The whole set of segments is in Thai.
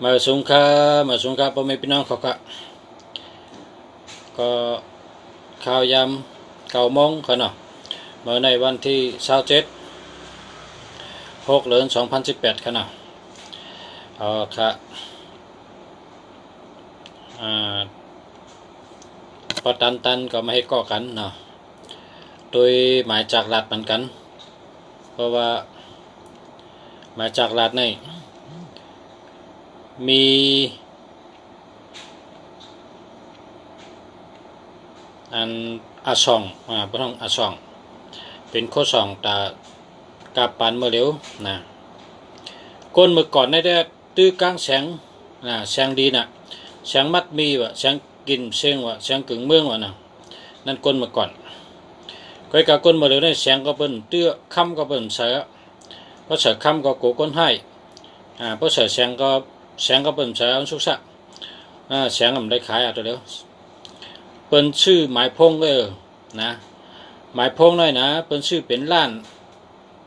มาสูงค่ะพ่อแม่พี่น้องเขาก็ข่าวยำ9 โมงค่ะเนาะเมื่อในวันที่27/6/2018ค่ะเนาะค่ะพอตันก็ไม่ให้ก่อกันเนาะโดยหมายจากรัฐเหมือนกันเพราะว่าหมายจากรัฐนี่มีอันอาช่องบ่ต้องอาช่องเป็นโคช่องตากาปันเมื่อเร็วนะก้นเมื่อก่อนได้ตื้อกลางแสงแสงดีน่ะแสงมัดมีวะแสงกินเสียงวะแสงกึ่งเมืองวะนะนั่นก้นเมื่อก่อนก็กะก้นเมื่อเร็วได้แสงก็เป็นตื้อค่ำก็เป็นเสือเพราะเสือค่ำก็โกก้นให้เพราะเสือแสงก็เป็นเสือสุกษะแสงมันได้ขายตัวเดียวเป็นชื่อหมายพงนะหมายพงน้อยนะเป็นชื่อเป็นล้าน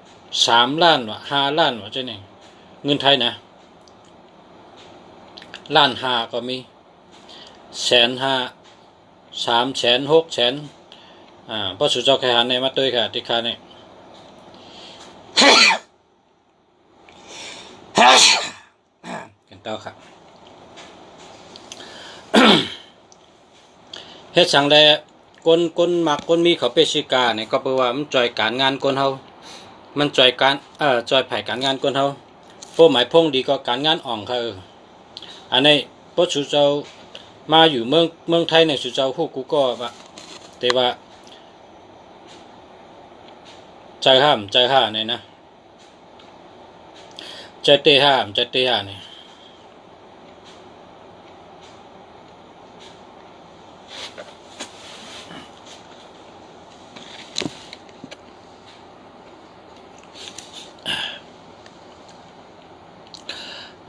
3 ล้านวะ5 ล้านวะเจ้านี่เงินไทยนะ1.5 ล้านก็มี150,000 300,000 600,000เพราะสุเจ้าแค่หันในมาตัวค่ะที่ค่านี่กันเต้าค่ะเฮ็ดสังได้คนมักคนมีเขาเป็นชิกาเนี่ยก็แปลว่ามันจ่อยการงานคนเฮามันจ่อยไผการงานคนเฮาพวกหมายพงดีก็การงานอ่องค่ะอันนี้พวกสุเจ้ามาอยู่เมืองไทยเนี่ยสุเจ้าฮู้กูก็ว่าแต่ว่าใจห้เนี่ยนะใจเตห้เนี่ย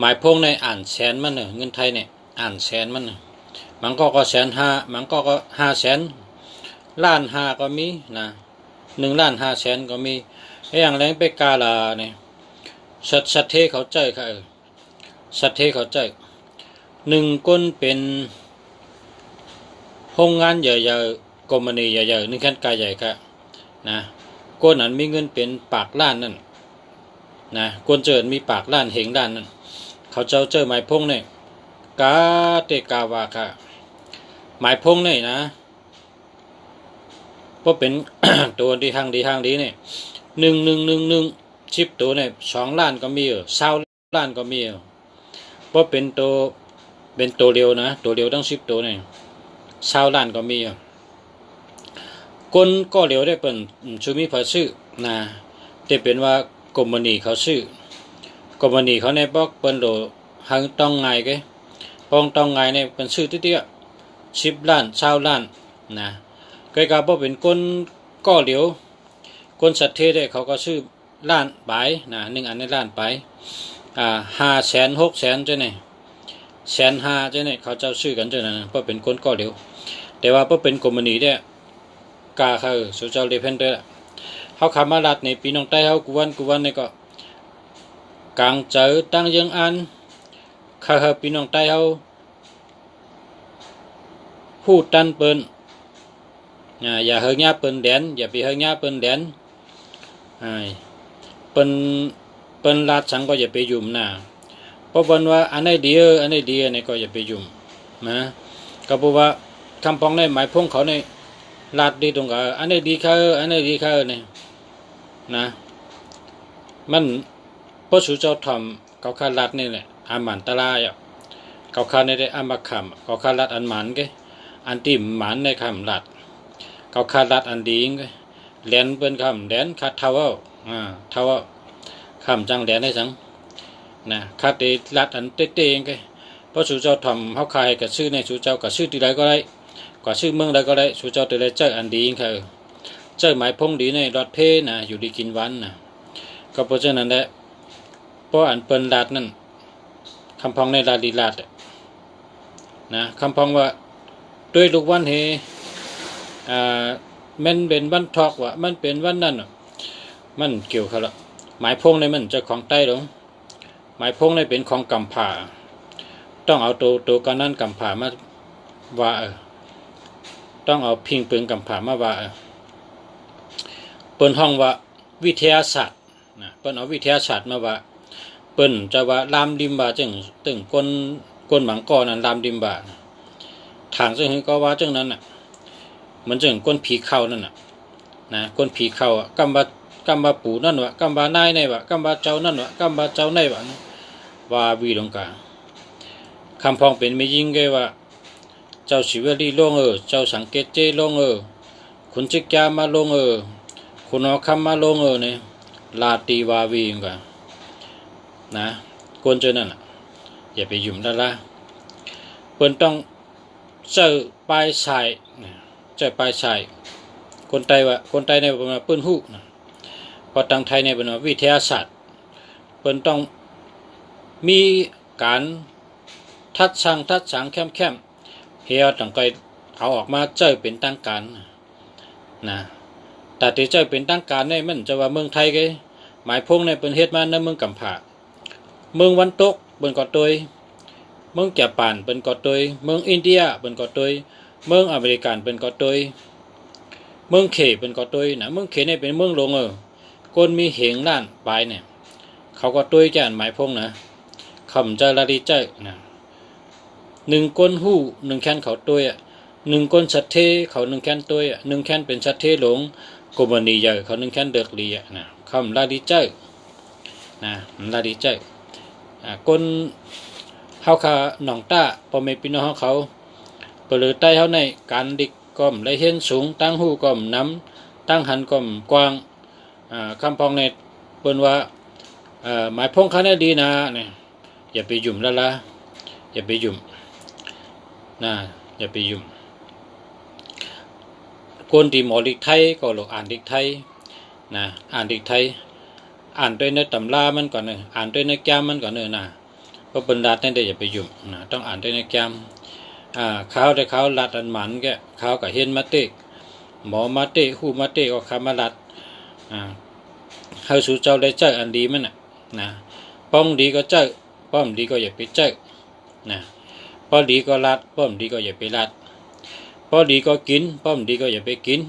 หมายพงในอ่านแสนมันเงินไทยเนี่ยอ่านแสนมันมันก็150,000มันก็500,000 1.5 ล้านก็มีนะ1.5 ล้านก็มีอย่างแรงไปกาลาเนี่ยสัตเทเขาใจค่ะสัตเทเขาใจ1 ก้นเป็นโรงงานใหญ่ๆกรมณีใหญ่ๆ1 ขั้นกายใหญ่ค่ะนะก้นนั้นมีเงินเป็นปากล้านนั่นนะก้นเจิดมีปากล้านเหงล้านนั่นเขาเจอหมายพงเนี่ยกาเตกาวาค่ะหมายพงเนี่ยนะเพราะเป็น ตัวที่ห้างดีเนี่ย1 ตัวเนี่ย2 ล้านก็มี20 ล้านก็มีเพราะเป็นตัวเร็วนะตัวเร็วตั้ง10 ตัวเนี่ย20 ล้านก็มีคนก็เร็วได้เป็นชูมีภาซื้อนะแต่เป็นว่ากรมณีเขาซื้อกรมณีเขาในบอกเป็นโดหังต้องไงแกปองต้องไงเนี่ยเป็นซื้อเตี้ย10 ล้าน20 ล้านนะก็กะบ่เป็นคนก็เร็วคนสัตว์เทได้เขาก็ซื้อล้านไปนะ1 อันในล้านไป500,000 600,000เจ้านี่150,000เจ้านี่เขาเจ้าซื้อกันเจ้านั้นเพราะเป็นคนก็เร็วแต่ว่าเพราะเป็นกรมณีเนี่ยกาเขาสุเจ้าเดเพนเดอร์เขาขามาลัดในปีน้องใต้เขากุวันนี่ก็กลางเจอตั้งยังอันข้าปีน้องใต้เขาพูดตันเปิ้นอย่าเฮงยาเปิ้นแดนอย่าไปเฮงยาเปิ้นแดนเปิ้นลาดสังก็อย่าไปยุ่มนะเพราะวันว่าอันไหนดีเนี่ยก็อย่าไปยุ่มนะก็เพราะว่าคำพองในหมายพงเขาในลาดดีตรงกับอันไหนดีเขาเนี่ยนะมันเพราะสุเจ้าทำเขาคาลาดนี่แหละอามันตะลายเขาคาในได้อามาคำเขาคาลาดอันหมันก็อันที่หมันในคำลาดเขาคาลาดอันดีก็แหลนเป็นคำแหลนคาเท่าคำจังแหลนให้สังนะคาเตลาดอันเต้ๆก็เพราะสุเจ้าทำเขาคายกับชื่อในสุเจ้ากับชื่อที่ใดก็ได้กับชื่อเมืองใดก็ได้สุเจ้าตัวใดเจ้าอันดีก็เจ้าหมายพงดีในรอดเพนะอยู่ดีกินวันนะก็เพราะฉะนั้นแหละเพราะอันเปิ้นลาดนั่นคำพองในลาดีลาดนะคำพองว่าด้วยลูกวันเฮมันเป็นวันทอกว่ามันเป็นวันนั่นมันเกี่ยวกับหมายพงในมันจะของใต้หรอหมายพงในเป็นของกำผ่า ต้องเอาตัวกันนั้นกำผามาว่าต้องเอาพิงเปิงกำผามาว่าเปิ้นห้องว่าวิทยาศาสตร์นะเปิ้นเอาวิทยาศาสตร์มาว่าเปิ้นจะว่าลามดิมบาจึงตึงก้นหมังก้อนั้นลามดิมบาทางซึ่งก็ว่าจังนั้นน่ะเหมือนจึงก้นผีเข้านั่นน่ะนะก้นผีเข้าอ่ะกำบาปู่นั่นวะกำบานายในวะกำบาเจ้านั่นวะกำบาเจ้าในวะว่าวีลงกาคำพองเป็นไม่ยิ่งไงว่าเจ้าศิวลีลงเจ้าสังเกตเจลงคุณจิกยามาลงคุณเอาคำมาลงเนี่ยลาตีวาวีงกันนะกวนเจนั่นอย่าไปยุ่มได้ละเปิ้นต้องเจอปลายสายเจอปลายสายคนไทยในประมาณเปิ้นฮู้นะพอทางไทยในเป็นวิทยาศาสตร์เปิ้นต้องมีการทัดสั่งแคมเฮียต่างก็เอาออกมาเจอเป็นตั้งการนะแต่ที่เจอเป็นตั้งการในมันจะว่าเมืองไทยไงหมายพงในเป็นเฮ็ดมาในเมืองกำผาเมืองวันตกเป็นกอตยเมืองแก่ป่านเป็นกอตยเมืองอินเดียเป็นกอตยเมืองอเมริกันเป็นกอตยเมืองเขเป็นกอตยนะเมืองเขในเป็นเมืองลงคนมีเหงล้านปลายเนี่ยเขาก็ตยแก่นหมายพงนะคำจะละดีใจนะหนึ่งก้นหู้หนึ่งแค้นเขาตัวหนึ่งก้นสัตเทเขาหนึ่งแค้นตัวหนึ่งแค้นเป็นสัตเทหลงกบณีใหญ่เขาหนึ่งแค้นเดือกลีนะคำลาดีใจนะลาดีใจก้นเฮาคาหนองต้าพอไม่พี่น้องเขาเปลือใต้เฮาในการดิกก้อมได้เห็นสูงตั้งหู้ก้อมน้ำตั้งหันก้อมกว้างคำพองในเปิ้นว่าหมายพงเขาเนี่ยดีนะเนี่ยอย่าไปยุ่มละอย่าไปยุ่มนะอย่าไปยุ่มคนที่หมอดิกไทยก็หลอกอ่านดิกไทยนะอ่านดิกไทยอ่านด้วยในตำรามันก่อนเลยอ่านด้วยในแก้มมันก่อนเลยนะเพราะบรรดาท่านได้อย่าไปยุ่มนะต้องอ่านด้วยในแก้มเขาได้เขาลัดอันหมันแกเขากับเห็นมาเตะหมอมาเตะหูมาเตะก็คำมาลัดเขาสู่เจ้าได้เจออันดีมันนะป้องดีก็เจอป้อมดีก็อย่าไปเจอนะพอดีก็ลัดป้อมดีก็อย่าไปลัดพอดีก็กินป้อมดีก็อย่าไปกิน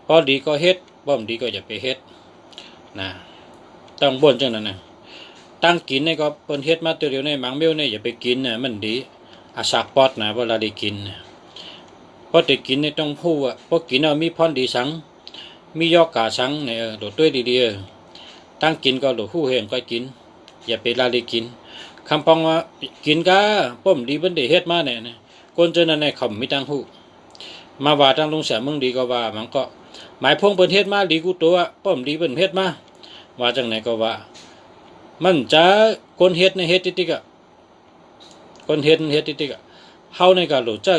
พอดีก็เฮ็ดป้อมดีก็อย่าไปเฮ็ดนะต้องบ่นจังนั้นนะตั้งกินนี่ก็เปิ้นเฮ็ดมาตัวเดียวในหมังเมียวนี่อย่าไปกินนะมันดีอาสากปอดนะเวลาได้กินเพราะได้กินนี่ต้องพูดเพราะกินมีพรดีสังมียอกกาสังเนี่ยโดดด้วยดีๆตั้งกินก็โดดหู้เห็นก็กินอย่าไปลาได้กินคำปองว่ากินก็ป้อมดีเพิ่นได้เฮ็ดมาเนี่ยคนเจอนั่นในคำมีตั้งหู้มาว่าตั้งลงเสียมึงดีก็ว่ามันก็หมายพงเพิ่นเฮ็ดมาดีกูตัวป้อมดีเพิ่นเฮ็ดมาว่าจังไหนก็ว่ามันจะคนเฮ็ดในเฮ็ดติกะคนเฮ็ดติกะเฮาในก็โหลเจ้า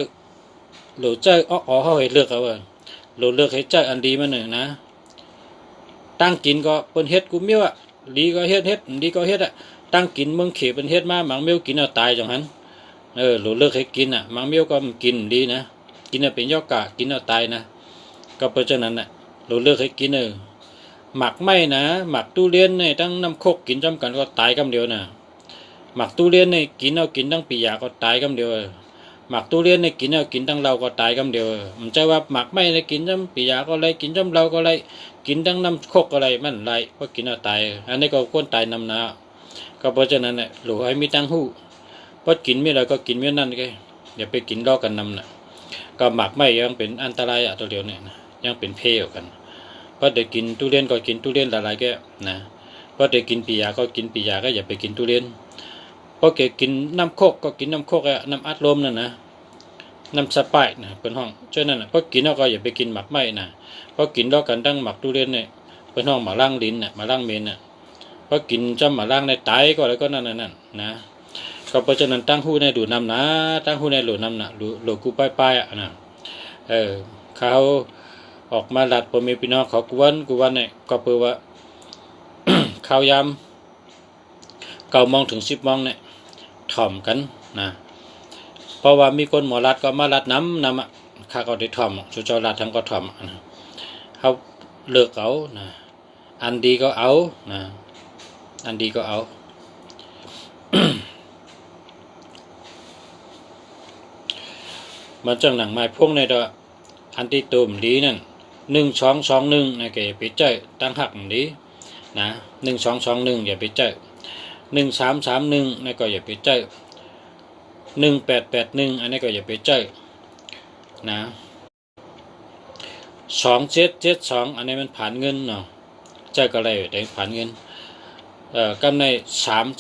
อ๋อเฮาให้เลือกเอาโหลเลือกให้เจ้าอันดีมันนะตั้งกินก็เพิ่นเฮ็ดกูเมียวดีก็เฮ็ดดีก็เฮ็ดตั้งกินเมืองเขเพิ่นเฮ็ดมาหมังเมียวกินเอาตายจังหันโหลเลือกให้กินหมังเมียวก็กินดีนะกินเป็นยอกกะกินเอาตายนะก็เพราะฉะนั้นโหลเลือกให้กินหมักไม่นะหมักตู้เลียนในตั้งน้ำโคกกินจำกันก็ตายกำเดียวนะหมักตู้เลียนในกินเอากินตั้งปียาก็ตายกำเดียวหมักตู้เลียนในกินเอากินตั้งเราก็ตายกำเดียวมันจะว่าหมักไม่ในกินจำปียาก็ไรกินจำเราก็ไรกินตั้งน้ำโคกอะไรมันไรเพราะกินเอาตายอันนี้ก็ก้นตายนำนาก็เพราะฉะนั้นหลูให้มีตั้งหู้เพราะกินไม่ไรก็กินไม่นั่นแกอย่าไปกินรอกันนำก็หมักไม่ยังเป็นอันตรายตัวเดียวเนี่ยยังเป็นเพลกันเพราะเด็กกินทุเรียนก็กินทุเรียนหลายๆแกนะเพราะเด็กกินปียาก็กินปียาก็อย่าไปกินทุเรียนเพราะเด็กกินน้ำโคกก็กินน้ำโคกน้ำอัดลมนั่นนะน้ำสไปร์นะเป็นห้องเช่นนั้นเพราะกินแล้วก็อย่าไปกินหมักไหม้นะเพราะกินแล้วกันตั้งหมักทุเรียนเนี่ยเป็นห้องหมาล่างลิ้นมาล่างเมนเพราะกินจำหมาล่างในไตก็อะไรก็นั่นนะก็เพราะฉะนั้นตั้งหู้ในดูน้ำนะตั้งหู้ในหลูน้ำนะหลูกูป้ายนะเขาออกมาหลัดพอมีพี่น้องเขากวนเนี่ยก็เพื่อว่า ข้าวยำ9 โมงถึง10 โมงเนี่ยถ่อมกันนะเพราะว่ามีคนหมอรัดก็มารัดน้ำข้าก็ได้ถ่อมสุเจ้ารัดทั้งก็ถ่อมเขาเลือกเอานะอันดีก็เอานะอันดีก็เอา มันจังหนังไม้พงในดอกอันที่ตุ่มดีนั่น1221นะแกไปเจอตั้งหักดีนะ1221อย่าไปเจอ1331นี่ก็อย่าไปเจอ1881อันนี้ก็อย่าไปเจอนะ2772อันนี้มันผ่านเงินเนาะเจอก็เลยได้ผ่านเงินกำใน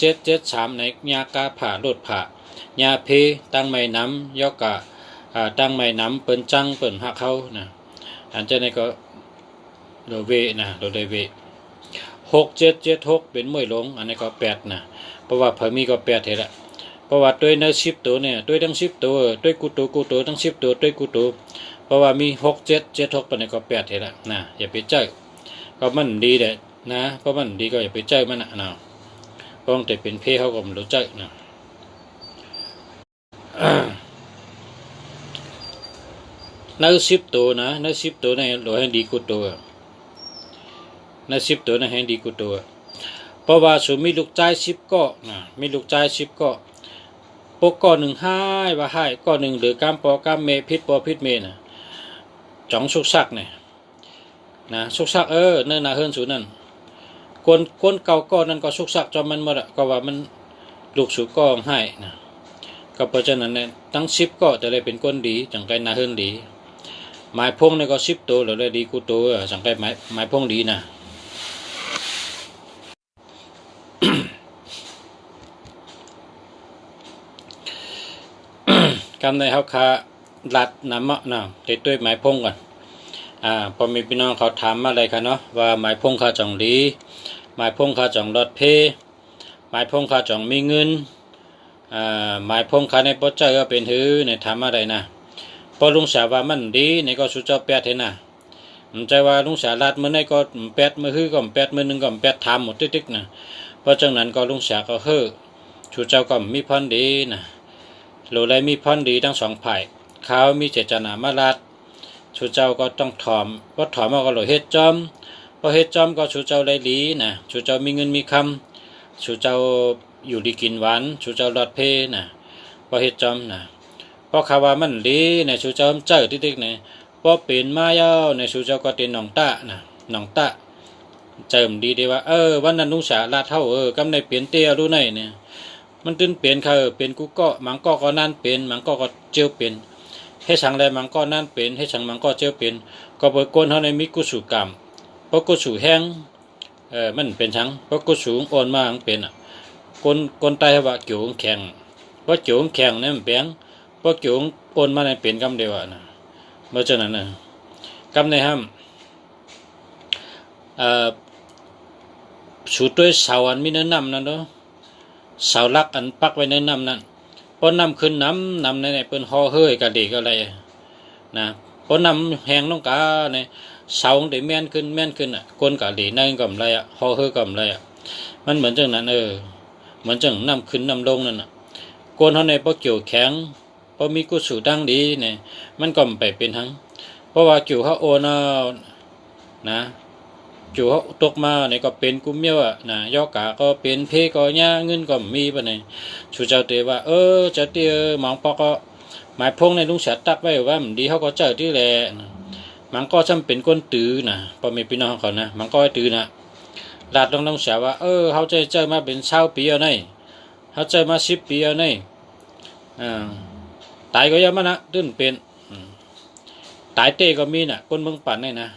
3773ในยากาผ่ารถผ่ายาเพตั้งไม้น้ำยอกกะตั้งไม้น้ำเปิ้นจังเปิ้นหักเขานะอันเจ้านี่ก็โดเวนะโดเว6776เป็นมวยลงอันนี้ก็8นะเพราะว่าพอมีก็8เท่าละเพราะว่าด้วยใน10ตัวเนี่ยด้วยทั้ง10ตัวด้วยกูตัวทั้ง10ตัวด้วยกูตัวเพราะว่ามี6776ปานนี้ก็8เท่าละนะอย่าไปเจ้อก็มันดีแหละนะเพราะมันดีก็อย่าไปเจ้อมันนะนะเพราะแต่เป็นเพเขาก็ไม่รู้เจ้อนะใน10ตัวนะใน10ตัวเนี่ยเราให้ดีกูตัวใน10ตัวเนี่ยให้ดีกูตัวเพราะว่าสูมีลูกใจ10ก็นะมีลูกใจ10ก็ปกก็1ให้ว่าให้ก็1หรือกามปอกามเมพิษปอพิษเมนะจ่องสุกซักเนี่ยนะสุกซักเนั่นน่ะเฮิรนสูนั่นคนเก่าก็นั่นก็สุกซักจอมมันหมดก็ว่ามันลูกสูก็ให้นะก็เพราะฉะนั้นเนี่ยทั้ง10ก็จะได้เป็นคนดีจังไกน่าเฮิรนดีไม้พงเนี่ยก็10ตัวเลยดีกูตัวจังไกไม้พงดีนะกำในเฮาคาลัดน้ำมะนะติดด้วยไม้พงก่อนพอมีพี่น้องเขาถามมาอะไรคะเนาะว่าไม้พงคาจ่องดีไม้พงคาจ่องรถเพไม้พงคาจ่องมีเงินไม้พงคาในปอเจอเป็นหื้อในถามอะไรนะพอลุงสาวว่ามันดีในก็สุเจ้าแปดเห็นนะมันใจว่าลุงสาวลัดมื้อในก็แปดมื้อหื้อก็แปดมื้อนึงก็แปดถามหมดติ๊กๆนะเพราะจังนั้นก็ลุงสาวก็เฮ้อสุเจ้าก็มีพันดีนะโลไลมีพันดีทั้งสองฝ่ายเขามีเจตนามาลัดชูเจ้าก็ต้องถอมเพราะถอมก็เลยเฮ็ดจอมพอเฮ็ดจอมก็ชูเจ้าได้ดีนะชูเจ้ามีเงินมีคำชูเจ้าอยู่ดีกินหวานชูเจ้ารอดเพนะพอเฮ็ดจอมนะพอข่าวว่ามันดีนะชูเจ้าเจอติ๊กๆนะพอเป็นมาเย้าในชูเจ้าก็เป็นหนองตะนะหนองตะเจิมดีได้ว่าวันนั้นลุงสาลาดเท่ากำในเปลี่ยนเตี้ยรู้ไหนเนี่ยมันตื่นเปลี่ยนเขาเป็นกูก็มังก็นั่นเป็นมังก็เจียวเป็นให้สังแลมังก็นั่นเป็นให้สังมังก็เจียวเป็นก็เปิดก้นเขาในมิกุสุกรรมเพราะกุสุแห้งมันเป็นสังเพราะกุสุอ่อนมาเป็นก้นไตว่าเกี่ยวแข็งเพราะเกี่ยวแข็งเนี่ยมันเปียงเพราะเกี่ยวอ่อนมาในเป็นกำเดียวนะเมื่อเจ้านั้นนะกำในห้ามสูด้วยสาวันมีเนื้อน้ำนั่นเนาะเสาลักอันปักไว้ในน้ำนั้นพอน้ำขึ้นน้ำในเปิ้นห่อเฮ้ยกะดีก็อะไรนะพอน้ำแห้งลงกาในเสาได้แม่นขึ้นก้นกะดีนั่นก็อะไรห่อเฮ้ยก็อะไรมันเหมือนจังนั้นเหมือนจังน้ำขึ้นน้ำลงนั่นก้นเขาในพอเกี่ยวแข็งพอมีกุศลดังดีเนี่ยมันก็ไปเป็นทั้งเพราะว่าเกี่ยวเขาโอนนะจู่เขาตกมาเนี่ยก็เป็นกุ้มเมียวนะยอกาก็เป็นเพก็ย่าเงินก็มีปะเนี่ยชูเจ้าเตว่าเจ้าเตี้ยมองปอก็หมายพงในลุงเสียตักไว้ว่ามันดีเขาก็เจอที่แหละมันก็จำเป็นก้นตื้อนะพอมีพี่น้องเขานะมันก็ตื้อนะลาดต้องเสียว่าเขาเจอมาเป็น20 ปีเอาไงเขาเจอมา10 ปีเอาไงตายก็ยังมันนะตื้นเป็นตายเต้ก็มีน่ะคนเมืองปั่นนี่นะ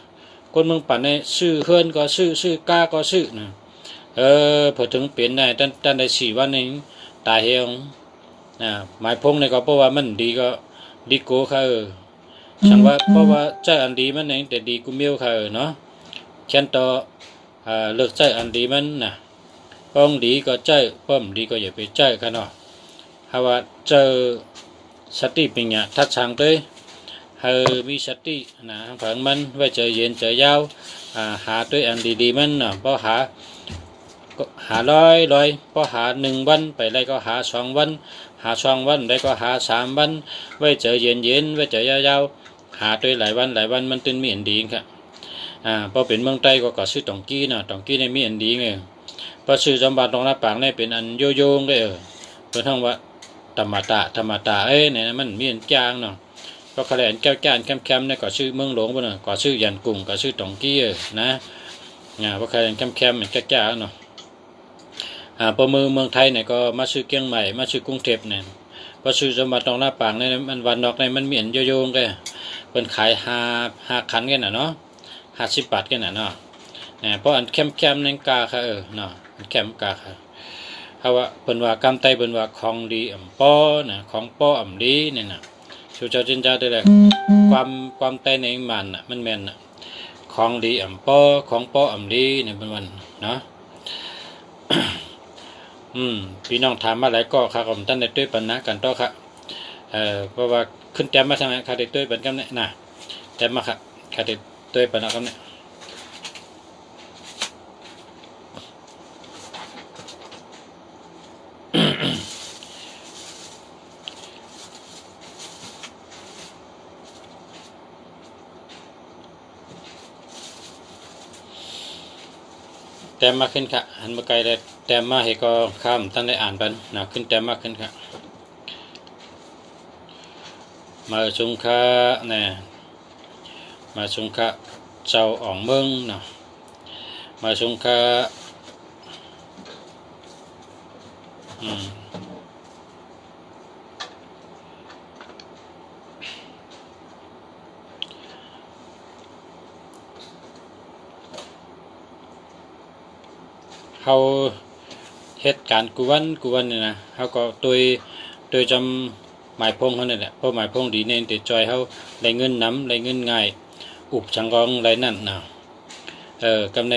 คนเมืองปั่นในซื้อเฮือนก็ซื้อกาก็ซื้อนะพอถึงเปลี่ยนได้ตั้งได้4 วันนี้ตายเฮียงหมายพงในก็เพราะว่ามันดีก็ดีโก้ค่ะสังว่าเพราะว่าใจอันดีมันเองแต่ดีกูเมียวค่ะเนาะเช่นต่อเลิกใจอันดีมันนะป้องดีก็ใจป้อมดีก็อย่าไปใจกันเนาะหาว่าเจอสติปัญญาทัดช่างเลยมีสตินะฝังมันไว้เจอเย็นเจอยาวหาด้วยอันดีๆมันเพราะหาร้อยเพราะหา1 วันไปได้ก็หา2 วันหา2 วันได้ก็หา3 วันไว้เจอเย็นไว้เจอยาวหาด้วยหลายวันมันตื่นมีอันดีครับพอเป็นเมืองใต้ก็ซื้อตองกี้นะตองกี้ในมีอันดีไงพอซื้อจำบาตรงหน้าปางในเป็นอันโยงเลยเพื่อทั้งว่าธรรมตาเนี่ยมันมีอันจางเนาะ ก็คะแนนแก้วแก้นแคมเนี่ยก็ชื่อเมืองหลวงบ่เนาะก็ชื่อยันกุ้งก็ชื่อตองกี้นะว่าคะแนนแคมแก้วเนาะพอเมืองไทยเนี่ยก็มาชื่อเกียงใหม่มาชื่อกรุงเทพเนี่ยพอชื่อจังหวัดตองหน้าปางเนี่ยมันวันนอกเนี่ยมันมีอันโยงกันเพิ่นขายห้าคันกันน่ะเนาะ50 บาทกันน่ะเนาะเพราะอันแคมนั่นกาค่ะเนาะอันแคมกาค่ะเพราะว่าเพิ่นว่ากำไตเพิ่นว่าของดีอ่ำป้อนะของป้ออ่ำดีเนี่ยน่ะชูเจ้าจินเจ้าได้แหละความไตในมันน่ะมันแม่นน่ะของดีอ่ำป้อของป้ออ่ำดีเนี่ยเป็นวันเนาะพี่น้องถามมาหลายก็ครับผมท่านได้ด้วยปัญหากันต่อครับเพราะว่าขึ้นแต้มมาทางไหนขาดได้ด้วยปัญหาเนี่ยน่ะแต้มมาครับขาดได้ด้วยปัญหาครับเนี่ยแต้มมาขึ้นค่ะหันมาไกลเลยแต้มมาให้ก็ข้ามท่านได้อ่านปันนะขึ้นแต้มมากขึ้นค่ะมาชุงค่าเนี่ยมาชุงค่าเจ้าอ่องเมืองเนาะมาชุงค่าเขาเหตุการณ์กุวันเนี่ยนะเขาก็โดยจำหมายพงเขาเนี่ยแหละเพราะหมายพงดีเน้นติดจอยเขาได้เงินน้ำได้เงินง่ายอุบชังกองไรนั่นนะกำใน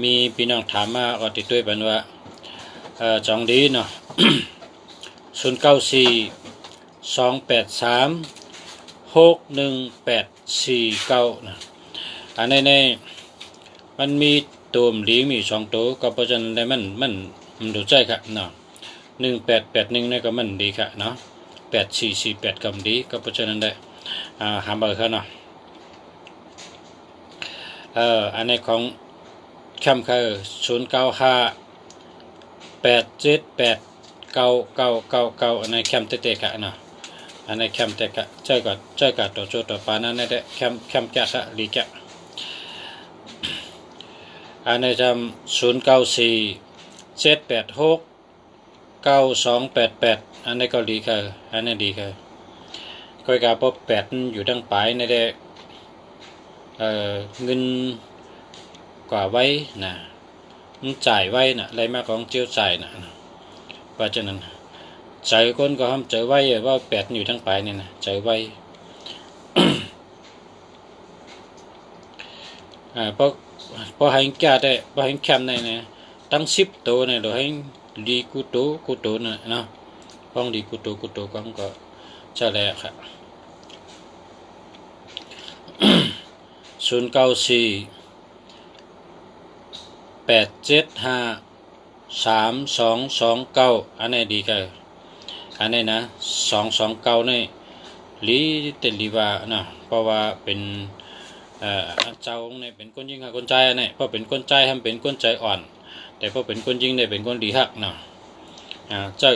มีพี่น้องถามมาก็ติดด้วยบันว่าจองดีเนาะ0942836149นะอันในมันมีตัวมลีมี2ตัวก็เพราะฉะนั้นได้มันดูใจค่ะเนาะ1881นี่ก็มันดีค่ะเนาะ8448ก็ดีก็เพราะฉะนั้นได้หาเบอร์เขาเนาะอันในของแคมคือ0958789999อันในแคมเตะๆค่ะเนาะอันในแคมเตะกะใจก็ตัวโจตัวปานั้นได้แคมแกะลีแกะอันในจำ0947869288อันในก็ดีค่ะอันนี้ดีค่ะก็กาพบ8อยู่ทั้งปลายในได้เงินกว่าไว้นะมันจ่ายไว้นะอะไรมากของเจียวจ่ายนะเพราะฉะนั้นใจคนก็ห้ามเจอไว้ว่า8อยู่ทั้งปลายเนี่ยนะเจอไว้ พอให้แก่ได้พอให้แคมได้เนี่ยตั้ง10ตัวเนี่ยเราให้ดีกูโตนะเนาะห้องดีกูโตก็จะแลค่ะ0948753229อันไหนดีกันอันไหนนะ229นี่ลีเตลีว่านะเพราะว่าเป็นเจ้าเนี่ยเป็นคนยิงกับคนใจเนี่ยเพราะเป็นคนใจทำเป็นคนใจอ่อนแต่พอเป็นคนยิงเนี่ยเป็นคนดีฮักเนาะเจ้า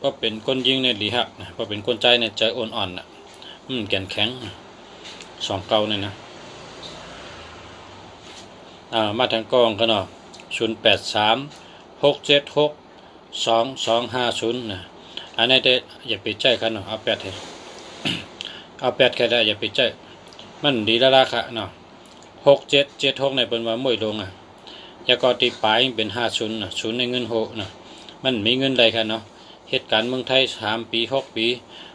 ก็เป็นคนยิงเนี่ยดีฮักนะพอเป็นคนใจเนี่ยใจอ่อนๆนะแก่นแข็ง29เนี่ยนะมาทางกองกันเนาะ0836762250นะอันนี้ได้อย่าไปใจกันเนาะเอา8ให้เอา8แค่ได้อย่าไปใจมันดีละราคาเนาะ6776ในเป็นว่าม่วยลงยากอตีปลายเป็น50นะ0ในเงิน6นะมันมีเงินใดค่ะเนาะเหตุการณ์เมืองไทย3ปี6ปี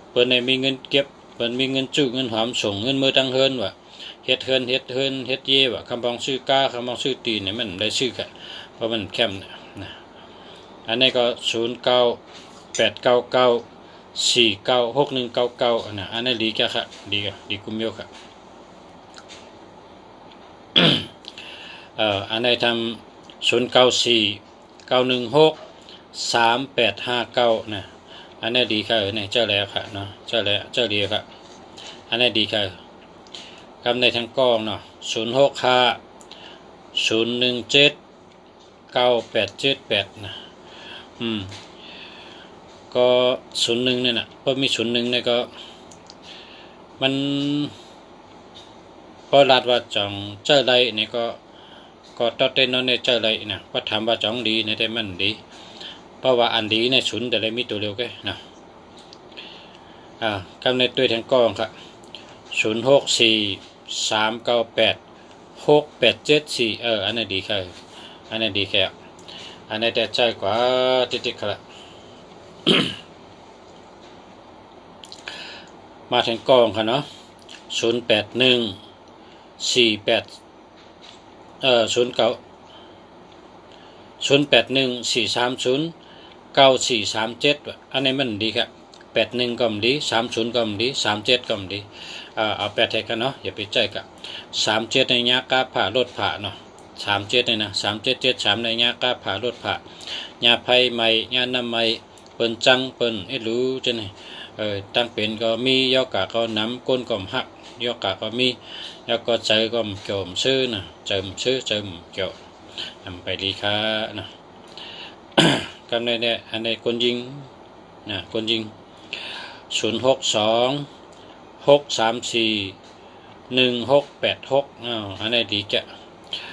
เปิ้นได้มีเงินเก็บเปิ้นมีเงินจุเงินหอมส่งเงินมือตั้งเฮิรนว่ะเฮ็ดเย่ว่ะคำบองซื้อกาคำบองซื้อตีเนี่ยมันได้ชื่อค่ะเพราะมันแคมนะอันนี้ก็098994969199นะอันนี้ดีแค่ค่ะดีกุมเมียวค่ะอันนี้ทำ0949163859นะอันนี้ดีค่ะเนี่ยเจ้าแล้วค่ะเนาะเจ้าดีค่ะอันนี้ดีค่ะกำในทางกองเนาะ0650179878นะก็01เนี่ยนะเพราะมี01เนี่ยก็ มันพอลาดว่าจังเจอไรนี่ก็ตอเต้นนอนในเจอไรนะก็ถามว่าจังดีในแต่มันดีเพราะว่าอันดีในศูนย์แต่ไรมีตัวเร็วแกนะกำในตัวแทงกองครับ0643986874อันนี้ดีครับอันนี้ดีแค่อันนี้แต่ใจกว่าติดๆครับมาแทงกองครับเนาะ0814309437อันนี้มันดีครับ81ก็มดี30ก็มดี37ก็มดีเอา8ให้กันเนาะอย่าไปใจกับ37ในยากาผ่ารถผ่าเนาะ37ในนะ3773ในยากาผ่ารถผ่ายาไผ่ใหม่ยาน้ำใหม่เปิ้นจังเปิ้นรู้จังได๋ตั้งเป็นก็มียอกะก็น้ำก้นก็หักยอกะก็มียอกก็ใจก็เกี่ยวซื้อนะเจิมซื้อเจิมเกี่ยวนำไปดีค่ะนะกำในเนี่ยอันในคนยิงนะคนยิง0626341686อันนี้ดีแก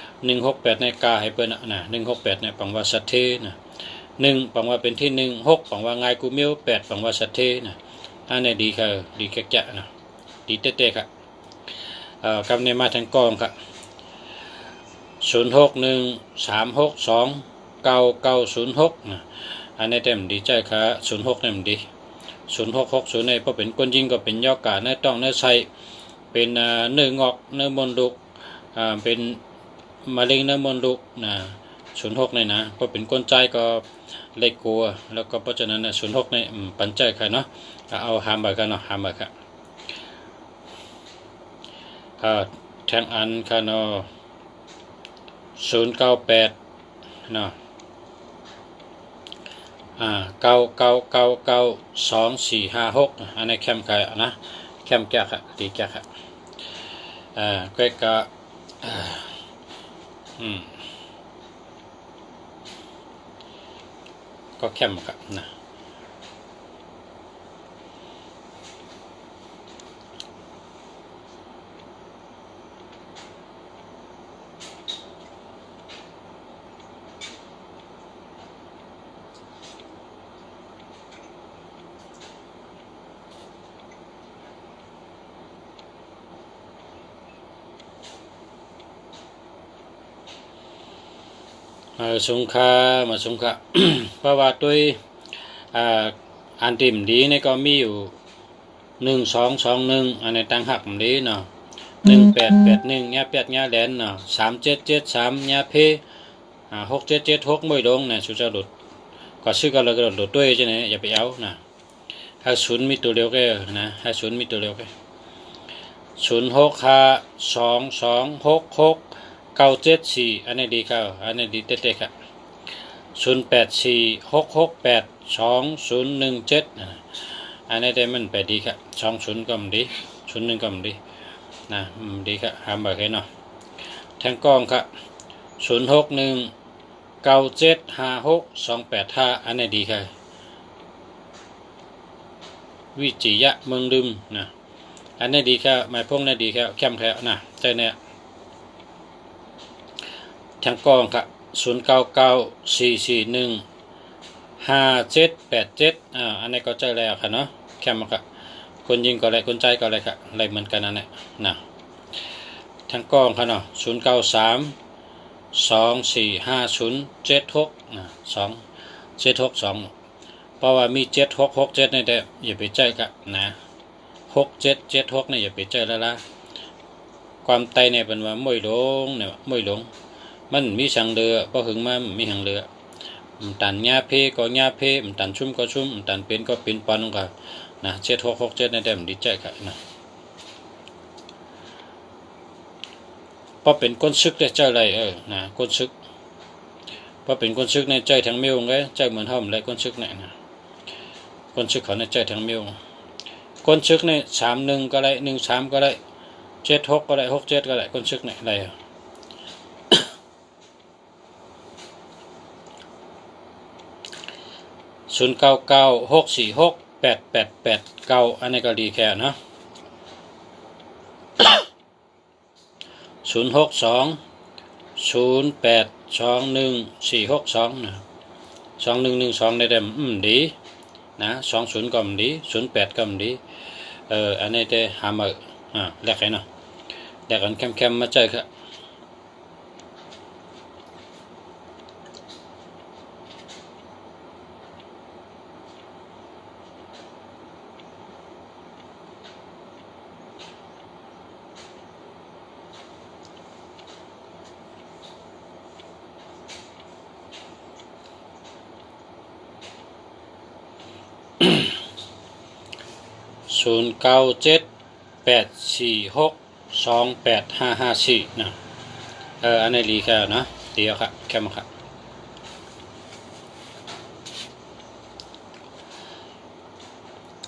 168ในกาให้เปิ้นนะ168เนี่ยปังว่าสัทเทนะ1ปังว่าเป็นที่1 6ปังว่าไงกูมิว8ปังว่าสัทเทนะอันนี้ดีค่ะดีแกะนะดีเต๊ะๆค่ะกำในมาทางกองค่ะ0613629906นะอันนี้เต็มดีใจค่ะ06เนี่ยมันดี0660ในพอเป็นก้นยิงก็เป็นยอกาเนื้อต้องเนื้อไส้เป็นเนื้องอกเนื้อมดลูกเป็นมะเร็งเนื้อมดลูกนะ06ในนะพอเป็นก้นใจก็เล็กกลัวแล้วก็เพราะฉะนั้นนะ06ในปันใจค่ะเนาะเอาหามไปกันเนาะหามไปค่ะแทงอันค่ะเนาะ098เนาะ9999246อันนี้แคมค่ะนะแคมแก่ค่ะดีแก่ค่ะก็ก็แคมค่ะนะสงค่ามาสงค่า เพราะว่าด้วยอันติมดีนี่ก็มีอยู่1221อันนี้ตั้งหักมันดีเนาะ1881ญาเป็ดญาแหลนเนาะ3773ญาเพ6776ไม่ลงนะสุจะหลุดก็ซื้อก็เลยก็หลุดด้วยใช่ไหมอย่าไปเอานะให้ศูนย์มีตัวเดียวก็นะให้ศูนย์มีตัวเดียวก็0652266974อันนี้ดีครับอันนี้ดีเต๊ะๆครับ0846682017อันนี้ได้มันไปดีครับ20ก็มันดี01ก็มันดีนะดีครับหามไปแค่เนาะแทงกองครับ0619756285อันนี้ดีครับวิจิยะเมืองลืมนะอันนี้ดีครับหมายพงนี่ดีครับเข้มแท้นะใจเนี่ยแทงกองครับ0994415787อันนี้ก็ใจแล้วค่ะเนาะแคมครับคนยิงก็อะไรคนใจก็อะไรครับอะไรเหมือนกันนั่นแหละนะทั้งกองค่ะเนาะ0932450762นะ2762เพราะว่ามี7667นี่แต่อย่าไปใจกันนะ6776นี่อย่าไปใจแล้วล่ะความไตเนี่ยเป็นว่าไม่หลงเนี่ยไม่หลงมันมีสังเรือพอหึงมามีหังเรือตันหญ้าเพก็หญ้าเพตันชุ่มก็ชุ่มตันเป็นก็เป็นปอนก็นะ7667นี่แต่ดีใจค่ะนะพอเป็นก้นซึกได้ใจอะไรนะก้นซึกพอเป็นก้นซึกในใจทั้งเมียวไงใจเหมือนห่อมเลยก้นซึกเนี่ยนะก้นซึกเขาในใจทั้งเมียวก้นซึกใน31ก็ได้13ก็ได้76ก็ได้67ก็ได้ก้นซึกเนี่ยอะไร0996468889อันนี้ก็ดีแค่เนาะ 062 0821 462นะ2112ได้เต็มดีนะ20ก็ดี08ก็ดีอันนี้ได้หามาแลกกันเนาะแลกกันแคมๆมาเจอครับ0978462854นะอันนี้รีแค่นะเดี๋ยวครับแคมครับ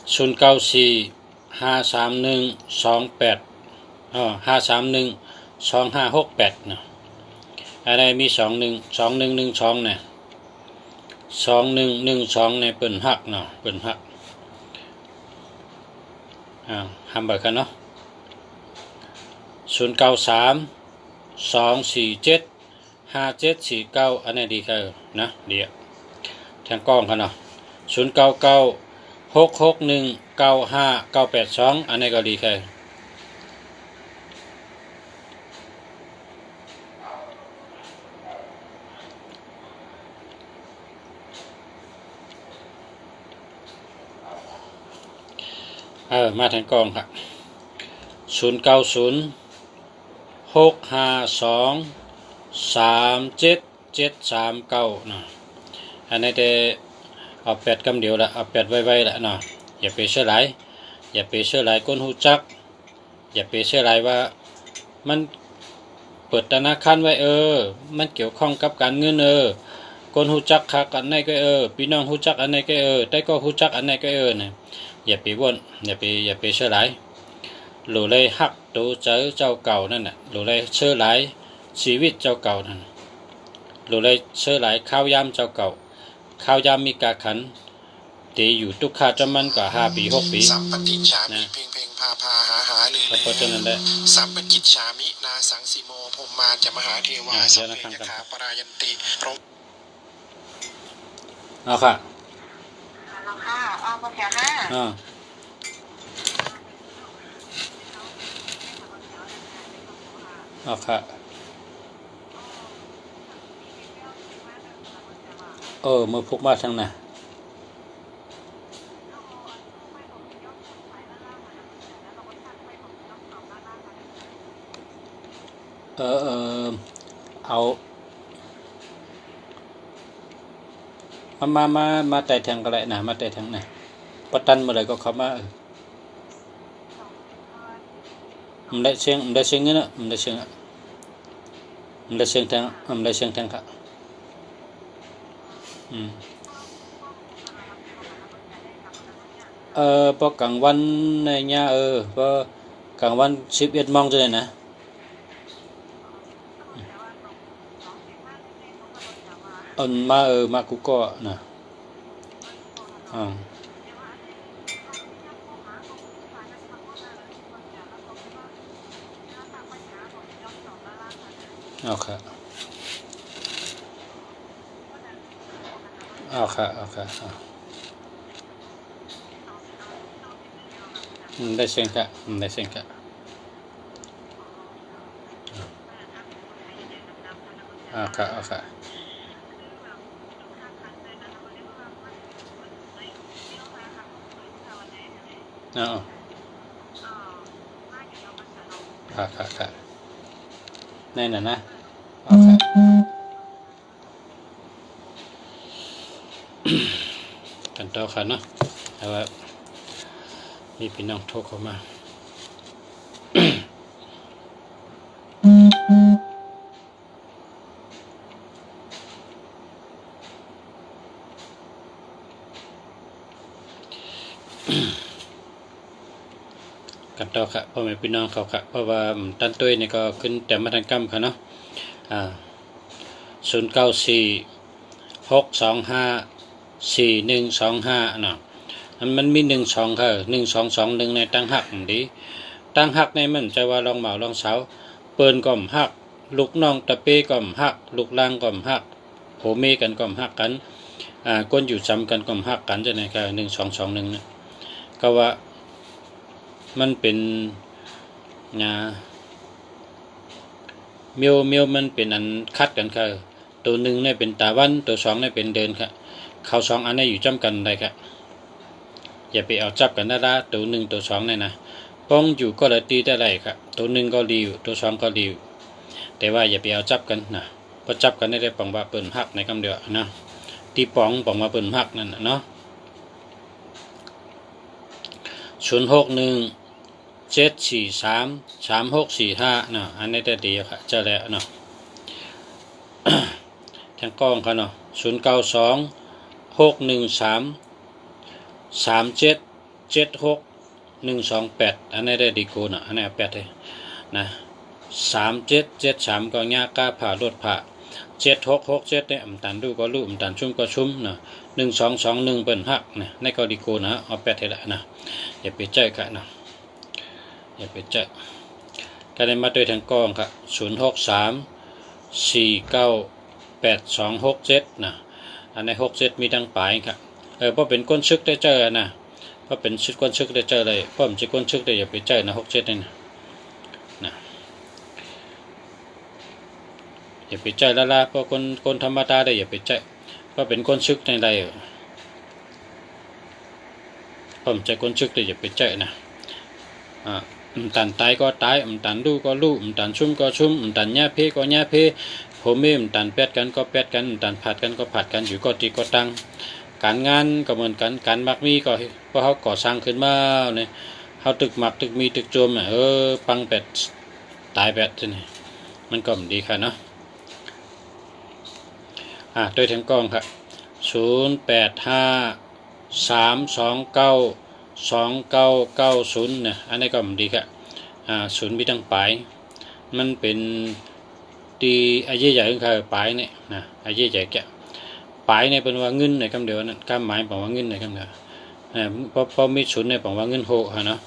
053531285568นะอันนี้มี2112เนี่ย2112เนี่ยเปิ่นหักเนาะเปิ่นหักทำแบบกันเนาะ0932475749อันนี้ดีครับนะเดี๋ยวแทงกล้องกันเนาะ0996619582อันนี้ก็ดีครับมาแทงกล้องครับ0906523739นะอันนี้ได้เอา8กำเดียวละเอา8ไว้ๆละเนาะอย่าไปเชื่อหลายอย่าไปเชื่อหลายก้นหูจักอย่าไปเชื่อหลายว่ามันเปิดธนาคารไว้มันเกี่ยวข้องกับการเงินก้นหูจักคักอันไหนก็พี่น้องหูจักอันไหนก็แต่ก็หูจักอันไหนก็นะอย่าไปว่นอย่าไปเชื่อหลายหรือเลยหักตัวเจ้าเก่านั่นน่ะหรือเลยเชื่อหลายชีวิตเจ้าเก่านั่นหรือเลยเชื่อหลายข้าวยำเจ้าเก่าข้าวยำมีกาขันตีอยู่ทุกขาจมันกว่า5 ปี6 ปีสัมปติชามิเพ่งพาหาเลยสัมปกิจชามินาสังสีโมพมมาจะมหาเทวาสัพเพจขาปรายันติพรหมเอาค่ะเอาแค่ห้าเอาค่ะมือพกมาทางไหนเอามาแต่แทงกันเลยนะมาแต่แทงนะปตันเมื่อไรก็เข้ามามันได้เสียงนี่นะมันได้เสียงแทงมันได้เสียงแทงค่ะพอกลางวันในเนี้ยพอกลางวัน11 โมงจะได้นะมากูก็นะเอาค่ะได้เสียงค่ะได้เสียงค่ะค่ะค่ะนั่นนะเอาค่ะกันต่อค่ะเนาะแต่ว่ามีพี่น้องโทรเข้ามากันต่อค่ะพ่อแม่พี่น้องเขาค่ะเพราะว่าตันตุ้ยนี่ก็ขึ้นแต่มาทางกำค่ะเนาะ0946254125เนาะมันมี12ค่ะ1221ในตั้งหักดีตั้งหักในมันจะว่าลองเหมาลองเสา เปิ้นก็ฮักลูกน้องตะเป้ก็ฮักลูกล่างก็ฮักโหเมกันก็ฮักกันก้นอยู่จำกันก็ฮักกันจะไหนค่ะ1221นะก็ว่ามันเป็นเมียวมันเป็นอันคัดกันค่ะตัวหนึ่งเนี่ยเป็นตาวันตัวสองเนี่ยเป็นเดินค่ะเขาสองอันนี้อยู่จำกันได้ค่ะอย่าไปเอาจับกันนะละตัวหนึ่งตัวสองเนี่ยนะป้องอยู่ก็เลยตีได้ไรค่ะตัวหนึ่งก็รีวตัวสองก็รีวแต่ว่าอย่าไปเอาจับกันนะพอจับกันได้ปองว่าเปิ่นหักในคำเดียวนะตีปองมาเปิ่นหักนั่นเนาะ0617433645นะอันนี้ได้ดีค่ะเจอแล้วเนาะ ทางกล้องเขาเนาะ092613776128อันนี้ได้ดีกูนะอันนี้8เลยนะ3773ก็ยากล้าผ่ารถผ่า7667เนี่ยตันดูก็รู้ตันชุ่มก็ชุ่มนะ1221เปิ้นหักนะในก็ดีกูนะเอา8ให้ละนะอย่าไปใจกันนะอย่าไปใจก็ได้มาด้วยทางกล้องค่ะ0634982267นะอันใน67มีดังปลายค่ะเพราะเป็นก้นชึกได้เจอนะเพราะเป็นก้นชึกได้เจอเลยเพราะมันจะก้นชึกได้อย่าไปเจอนะ67นี่นะอย่าไปเจอละเพราะคนธรรมดาได้อย่าไปเจอเพราะเป็นก้นชึกในใดเพราะมันจะก้นชึกได้อย่าไปเจอนะตันตายก็ตายตันดูก็รู้ตันชุ่มก็ชุ่มตันหญ้าเพก็หญ้าเพผมเมตันแปดกันก็แปดกันตันผัดกันก็ผัดกันอยู่ก็ตีก็ตั้งการงานก็เหมือนกันการมักมีก็เพราะเขาก่อสร้างขึ้นมาเนี่ยเขาตึกหมักตึกมีตึกโจมปังแปดตายแปดนี่มันก็ดีค่ะเนาะโดยทางกล้องครับ0853292990เนี่ยอันนี้ก็ดีครับศูนย์มีตั้งปลายมันเป็นตีอายุใหญ่ขึ้นค่ะปลายเนี่ยนะอายุใหญ่แก่ปลายเนี่ยเป็นว่าเงินในคำเดียวนั่นคำหมายบอกว่าเงินในคำเดียวพอมีศูนย์เนี่ยบอกว่าเงินโหฮะเนาะ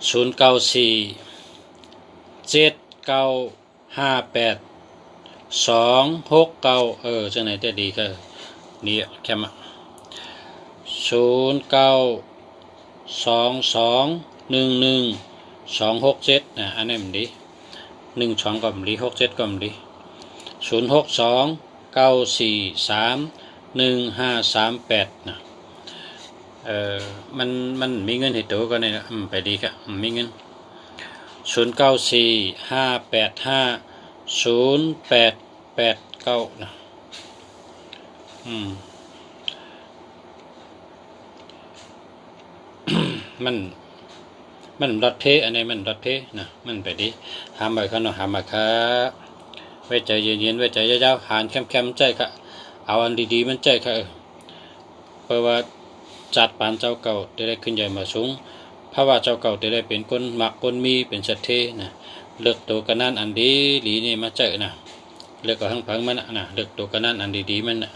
0947958269จังไหนจะดีค่ะนี่แค่มา0922112267นะอันนี้มันดี12ก็มันดี67ก็มันดี0629431538นะมันมีเงินให้ตัวก็เนี่ยไปดีครับมีเงิน0945850889นะมันรถเพอันนี้มันรถเพนะมันไปดีหามไปข้างนอกหามมาครับไว้ใจเย็นๆไว้ใจยาวๆหานแคมๆใจค่ะเอาอันดีๆมันใจค่ะเพราะว่าจัดปานเจ้าเก่าได้ขึ้นใหญ่มาสูงเพราะว่าเจ้าเก่าได้เป็นคนหมักคนมีเป็นสัตเทนะเลือกตัวกันนั่นอันดีหลีนี่มาเจอนะเลือกกับทั้งพังมันนะเลือกตัวกันนั่นอันดีๆมันนะ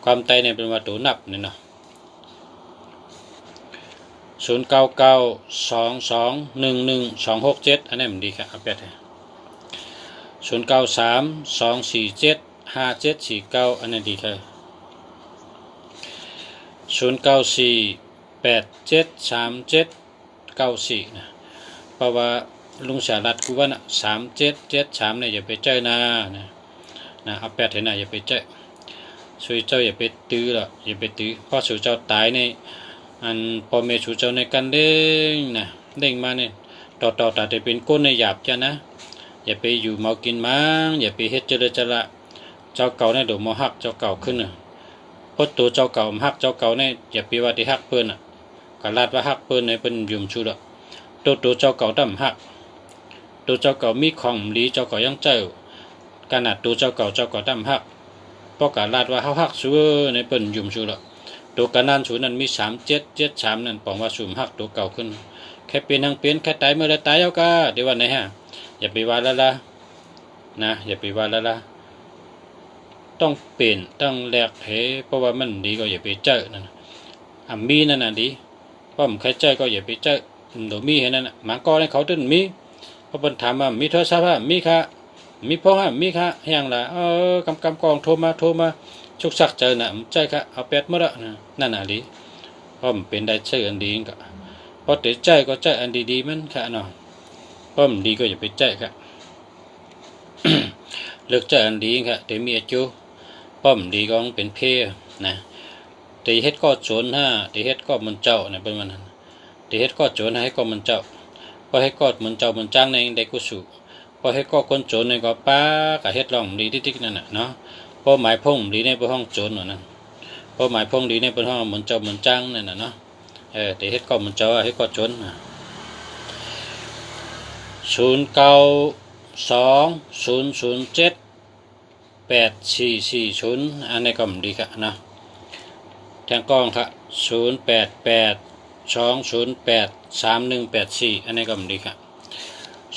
ความใจเนี่ยเป็นว่าตัวนับเนี่ยเนาะ0992211267อันนี้มันดีครับเอาไปเลย0932475749อันนี้ดีครับ0948737794นะเพราะว่าลุงสารัตกูว่านะ3773เนี่ยอย่าไปเจอนะเอาแปดเห็นนะอย่าไปเจอช่วยเจ้าอย่าไปตื้อหรอกอย่าไปตื้อเพราะช่วยเจ้าตายในอันพอเมชูเจ้าในกันเด้งนะเด้งมาเนี่ยต่อแต่เป็นก้นในหยาบจ้ะนะอย่าไปอยู่เมากินมั้งอย่าไปเฮ็ดเจริญจระเจ้าเก่าเนี่ยเดี๋ยวมาหักเจ้าเก่าขึ้นน่ะเพราะตัวเจ้าเก่าหักเจ้าเก่าเนี่ยอย่าไปว่าที่หักเพิ่นน่ะกะลาดว่าหักเพิ่นในเพิ่นยุ่มชูดอกตัวเจ้าเก่าดำหักตัวเจ้าเก่ามีของหลีเจ้าเก่ายังเจ้าขนาดตัวเจ้าเก่าดำหักเพราะกะลาดว่าเฮาหักซูในเพิ่นยุ่มชูดอกตัวกันนั่นศูนย์นั้นมี3773นั่นปองว่าสูมหักตัวเก่าขึ้นแค่เป็นทั้งเป็นแค่ตายเมื่อไรตายเอาก็เดี๋ยววันไหนฮะอย่าไปว่าละนะอย่าไปว่าละต้องเปลี่ยนต้องแลกเหเพราะว่ามันดีก็อย่าไปเจอนั่นมีนั่นน่ะดีเพราะมันใครเจอก็อย่าไปเจอเดี๋ยวมีเห็นนั่นน่ะหมาก็ให้เขาตึ้นมี พอเพิ่นถามว่ามีโทรศัพท์มีค่ะมีพ่อฮะมีค่ะแห่งละกำกองโทรมาชุกซักเจอน่ะใจค่ะเอาเป็ดหมดอ่ะนั่นน่ะดิเพราะมันเป็นได้ใจอันดีก็พอแต่ใจก็ใจอันดีๆมันค่ะเนาะเพราะมันดีก็อย่าไปใจค่ะ เลือกใจอันดีค่ะแต่มีอายุเพราะมันดีก็เป็นเพนะแต่เฮ็ดก็โจรฮะแต่เฮ็ดก็มันเจ้าเนี่ยเป็นมันนั้นแต่เฮ็ดก็โจรให้ก็มันเจ้าพอให้ก็มันเจ้ามันจ้างในได้กุศลพอให้ก็คนโจรในก็ป้าก็เฮ็ดลองดีติ๊กๆนั่นน่ะเนาะพอหมายพงดีในห้องโจรนั่นพอหมายพงดีในห้องมันเจ้ามันจ้างนั่นน่ะเนาะแต่เฮ็ดก็มันเจ้าให้ก็โจร092-007-8440อันนี้ก็ดีค่ะนะแทงกล้องค่ะ088-208-3184อันนี้ก็ดีค่ะ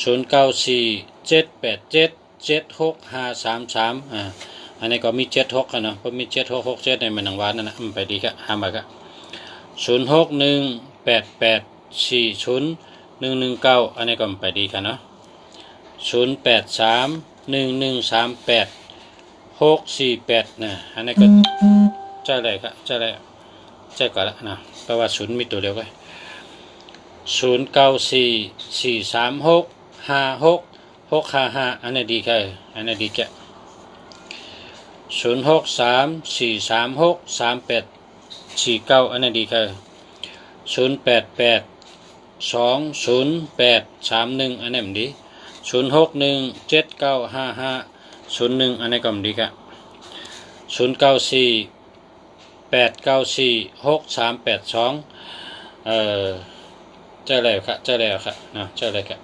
094-787-76533อันนี้ก็มี76ค่ะเนาะเพราะมี7667ในมันหนังวานนั่นนะไปดีค่ะหามาค่ะ061-88-40-119อันนี้ก็ไปดีค่ะเนาะ083-1138-648นะอันนี้ก็ใจเลยครับใจเลยใจก่อนละนะเพราะว่าศูนย์มีตัวเดียวก็094-436-56-655อันนี้ดีค่ะอันนี้ดีแก่063-436-3849อันนี้ดีค่ะ088-208-31อันนี้มันดี061-7955-01อันนี้ก็มันดีค่ะ094-894-6382เจอแล้วครับเจอแล้วครับนะเจอเลยครับ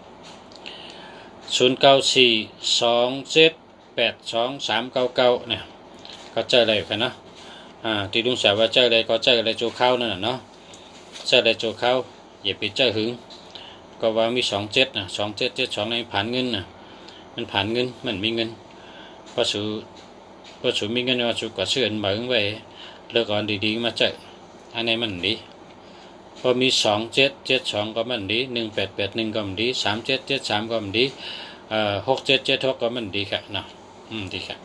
094-278-2399เนี่ยก็เจอเลยครับเนาะที่ลุงสาวว่าเจอเลยก็เจอเลยโจเข้านั่นน่ะเนาะเจอเลยโจเข้าอย่าไปเจอหึงก็ว่ามี27นะ2772ในผ่านเงินนะมันผ่านเงินมันมีเงินพอสูมีเงินว่าสูก็ซื้ออันเหมือนไว้เลิกก่อนดีๆมาเจออันนี้มันดีพอมี2772ก็มันดี1881ก็มันดี3773ก็มันดี6776ก็มันดีค่ะเนาะดีค่ะ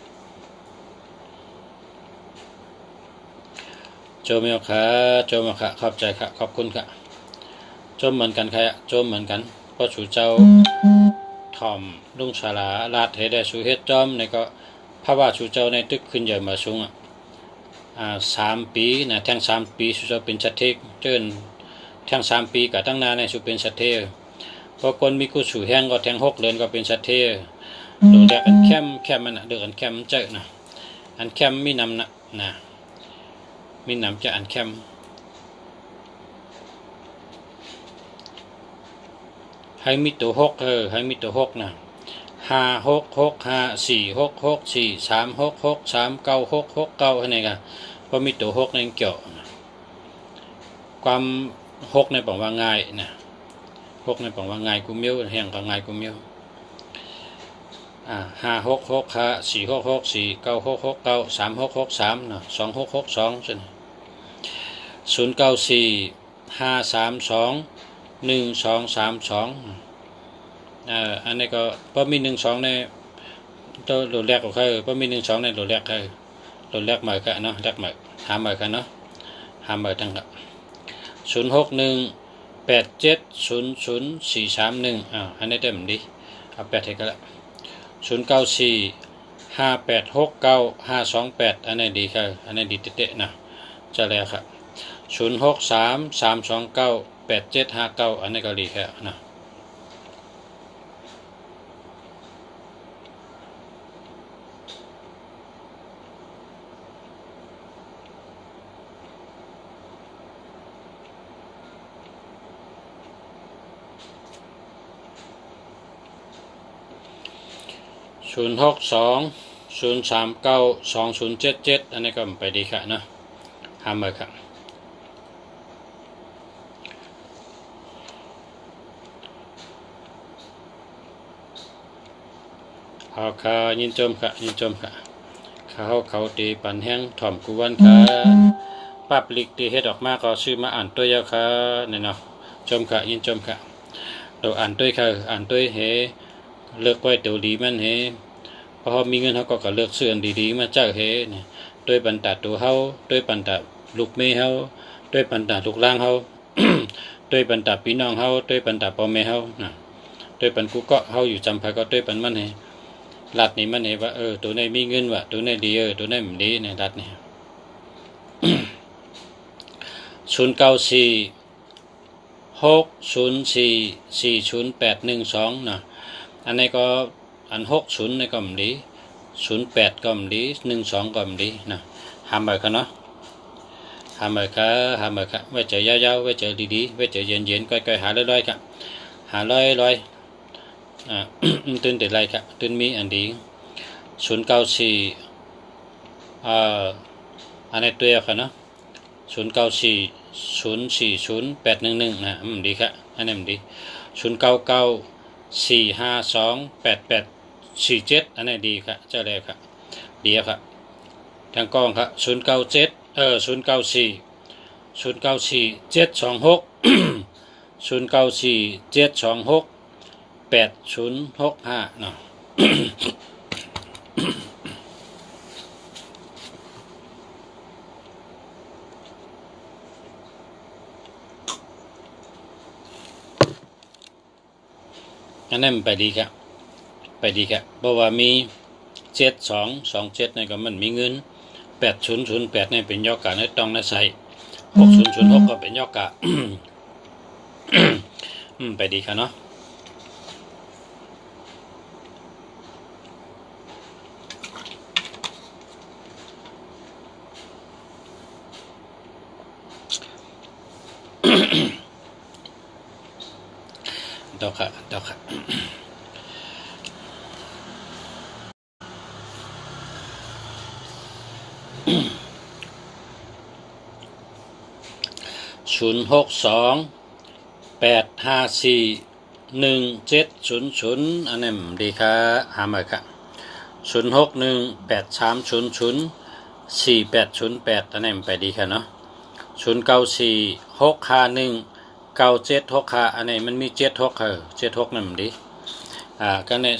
โจมยค่ะโจมค่ะขอบใจค่ะขอบคุณค่ะโจมเหมือนกันค่ะโจมเหมือนกันเพราะสูเจ้าถ่อมลุงศาลาลาดเฮ็ดได้สูเฮ็ดจอมในก็ภาวะสูเจ้าในตึกขึ้นใหญ่มาสูง3 ปีนะแทง3 ปีสูเจ้าเป็นชัดเทกเจิ้นแทง3 ปีกับตั้งนานในสูเป็นชัดเทพอคนมีกูสูแห้งก็แทง6 เดือนก็เป็นชัดเทโดยแรกอันแคมมันเดืออันแคมเจอนะอันแคมมีนำนะมีนำจะอันแคมให้มีตัว6ให้มีตัว6นะ566546643663966ให้ไหนกันเพราะมีตัว6ในเกี่ยวความ6ในบอกว่าง่ายนะ6ในบอกว่าง่ายกูมิ้วแห่งก็ง่ายกูมิ้ว566466496636693เนาะ2662094-532-1232อันนี้ก็พอมี12ในตัวโหลดแรกก็คือพอมี12ในโหลดแรกคือโหลดแรกใหม่กันเนาะแรกใหม่หาใหม่กันเนาะหาใหม่ทั้งกับ061-8700-431อันนี้เต็มดีเอา8ให้กันละ094-5869-528อันนี้ดีค่ะอันนี้ดีเตะๆนะจะแล้วครับ063-329-8759อันนี้ก็ดีค่ะนะ062-039-2077อันนี้ก็ไปดีค่ะนะหามาครับเอาค่ะยินจมค่ะยินจมค่ะเขาตีปันแห้งถ่อมกุวันค่ะปับลิกตีเฮ็ดออกมาก็ซื้อมาอ่านตัวยาวค่ะเนี่ยเนาะจมค่ะยินจมค่ะ ตัวอ่านด้วยค่ะอ่านด้วยเฮเลือกไว้ตัวดีมันเฮพอมีเงินเขาก็เลือกซื้ออันดีๆมาจากเฮเนี่ยด้วยปันตาตัวเฮาด้วยปันตาลูกเมย์เฮาด้วยปันตาลูกล่างเฮา ด้วยปันตาพี่น้องเฮาด้วยปันตาพ่อแม่เฮานะด้วยปันกูก็เฮาอยู่จำพาก็ด้วยปันมันเฮรัดนี่มันเฮว่าตัวไหนมีเงินวะตัวไหนดีตัวไหนไม่ดีเนี่ยรัดนี่ 09460440812นะอันนี้ก็อัน60นี่ก็ไม่ดี08ก็ไม่ดี12ก็ไม่ดีนะหามไปกันเนาะหามไปค่ะไว้เจอยาวๆไว้เจอดีๆไว้เจอเย็นๆก้อยๆหาลอยๆค่ะหาลอยตื่นแต่ไรค่ะตื่นมีอันดี094อันนี้ตัวค่ะเนาะ094040811นะดีครับอันนี้ดี0994528847อันนี้ดีครับเจ้าแรกครับดีครับทางกล้องครับ094726 0947268065เนาะ อันนั้นไปดีครับเพราะว่ามี7227นี่ก็มันมีเงิน8008นี่เป็นยอดกะในต้องในใส่6006ก็เป็นยอดกะ ไปดีครับเนาะดอกค่ะ062854170อันนี้ดีครับหามาครับ06183004808อันนี้ไปดีครับเนาะ0946519765อันนี้มันมี7676นั่นดีก็เนี่ย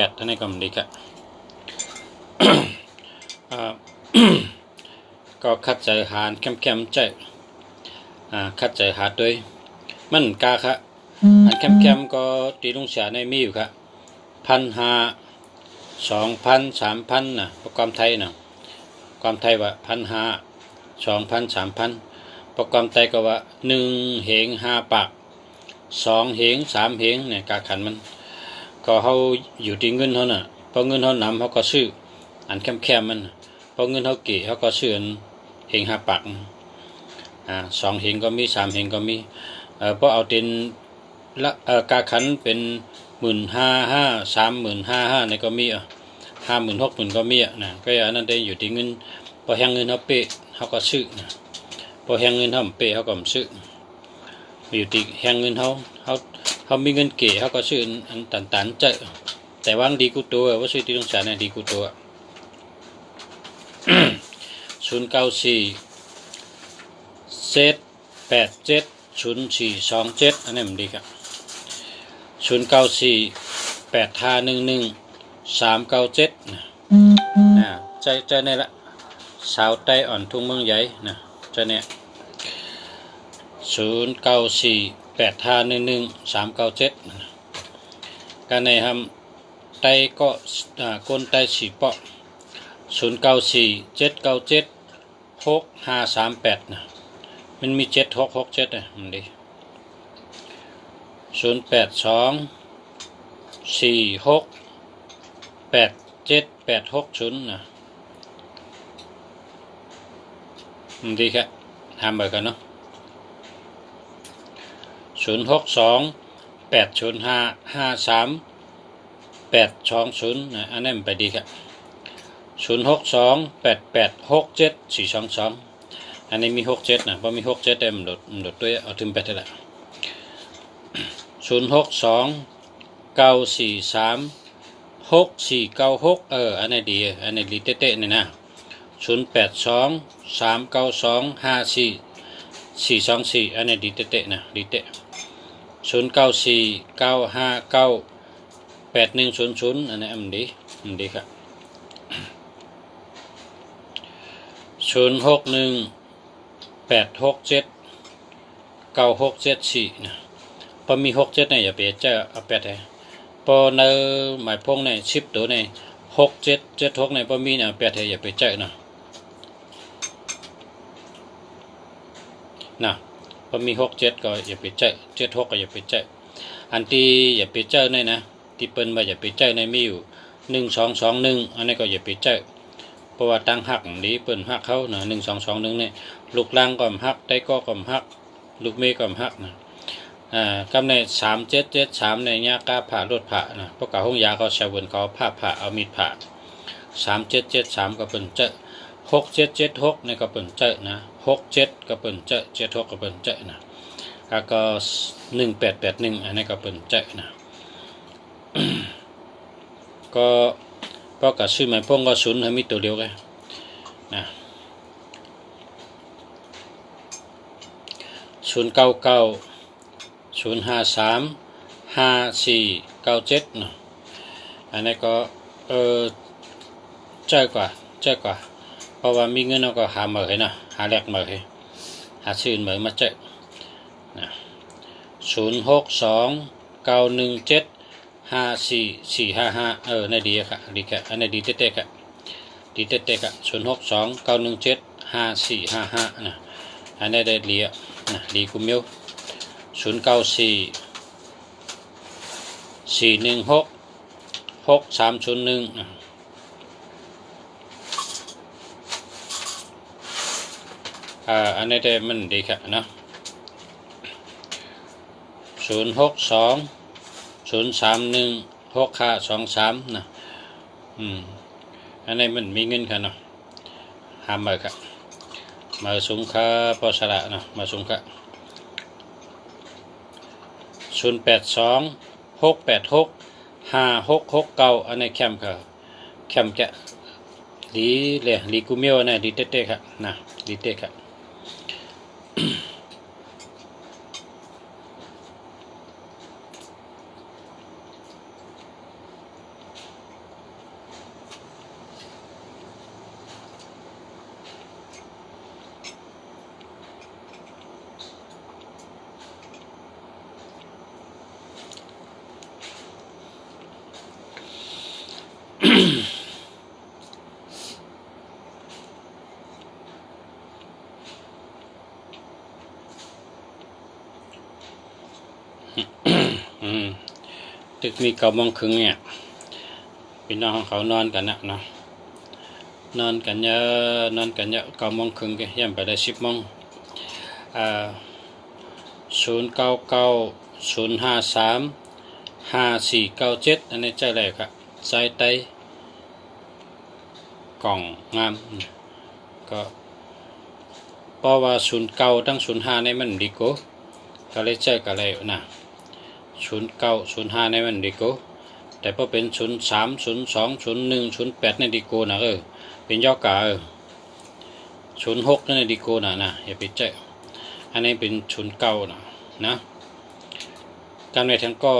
0860072548อันนี้ก็มันดีครับ ก็คัดใจหารเข้มๆใจคัดใจหาด้วยมันกาครับอันเข้มๆก็ตีลุงเสียในมีอยู่ครับ1,500 2,000 3,000นะความไทยนะความไทยว่า1,500 2,000 3,000ความไทยก็ว่า1เหง5ปาก2เหง3เหงเนี่ยกาขันมันก็เขาอยู่ที่เงินเขาน่ะพอเงินเขานำเขาก็ซื้ออันเข้มๆมันพอเงินเขาเกี่เขาก็ซื้อเหง5ปาก2เหงก็มี3เหงก็มีเพราะเอาเต็นละกาขันเป็น15,500 35,500นี่ก็มี50,000 60,000ก็มีนะก็อันนั้นได้อยู่ที่เงินพอแห้งเงินเขาเป๊ะเขาก็ซื้อนะพอแห้งเงินเขาเป๊ะเขาก็ซื้ออยู่ที่แห้งเงินเขามีเงินเก๋เขาก็ซื้ออันตันๆเจอแต่ว่างดีกูตัวว่าซื้อที่ตรงสารเนี่ยดีกูตัว094870427อันนี้มันดีครับ0948511 397ใจนี่ละสาวไต้อ่อนทุ่งเมืองใหญ่นะใจเนี่ย0948511 การในทำไต้ก็ก้นไต้สีเปาะ09479765538นะมันมี7667มันดี0824687860นะมันดีครับทำไปกันเนาะ06280553820นะอันนั้นไปดีครับ062886742อันนี้มี67นะเพราะมี67แต่มันโดดด้วยเอาถึงไปเท่าไหร่06294369496อันนี้ดีอันนี้ดีเต๊ะๆนี่นะ08239254 424อันนี้ดีเตะนะดีเตะ0949598100อันนี้มันดีครับ0618679674นะพอมี67เนี่ยอย่าไปเจอเอา8ให้พอในหมายพงใน10ตัวใน6776ในพอมีเนี่ย8ให้อย่าไปเจอนะพอมี67ก็อย่าไปเจอ76ก็อย่าไปเจออันที่อย่าไปเจอในนะที่เปิ้นว่าอย่าไปเจอในมีอยู่1221อันนี้ก็อย่าไปเจอเพราะว่าตั้งหักนี้เปิ้นหักเขานะ1221เนี่ยลูกล่างก็หักได้ก็หักลูกเมฆก็หักนะกำใน3773ในยากาผ่ารถผ่านะพวกกับห้องยาเขาใช้เวินเขาผ่าเอามีดผ่า3773ก็เปิ้นเจอ6776ในก็เปิ้นเจอนะ67ก็เปิ้นเจอ76ก็เปิ้นเจอนะแล้วก็1881อันนี้ก็เปิ้นเจอนะ ก็พวกกับชื่อหมายพงก็0ให้มีตัวเดียวกันนะ0990535497นะอันนี้ก็เจอกว่าเพราะว่ามีเงินเราก็หาเหมยนะหาแลกเหมยหาชื่อเหมยมาเจอนะ0629175455ในดีค่ะดีค่ะอันนี้ดีเตะค่ะดีเตะค่ะ0629175455นะอันนี้ได้เลียนะดีกุมมิว0944166301นะอันนี้ได้มันดีค่ะนะ0620316523นะอันนี้มันมีเงินค่ะเนาะหามาค่ะมาสูงค่าปอสระนะมาสูงค่า0826865669อันนี้แคมค่ะแคมแกะดีเลยดีกูเมียวนะดีเตะค่ะนะดีเตะค่ะตึกมี9 โมงครึ่งเนี่ยพี่น้องเขานอนกันนะเนาะนอนกันเยอะ9 โมงครึ่งก็ย่ำไปได้10 โมง0990535497อันนี้ใจแรกครับใจไตกล่องงามก็เพราะว่า09ทั้ง05ในมันดีกว่าก็เลยใจก็เลยนะ0905ในมันดีกว่าแต่พอเป็น03 02 01 08ในดีกว่านะเป็นย่อกา06ในดีกว่านะอย่าไปใจอันนี้เป็น09นะการในทั้งก็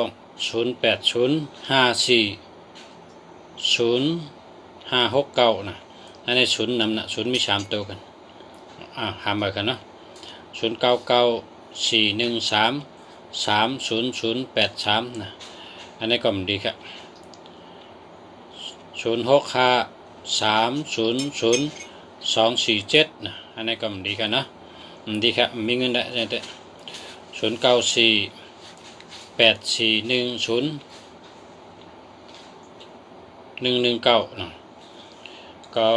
0805405569นะอันนี้0นำนะ0มี3ตัวกันหามากันเนาะ0994133083นะอันนี้ก็มันดีครับ0653000247นะอันนี้ก็มันดีกันนะมันดีครับมีเงินได้0948410119นะก็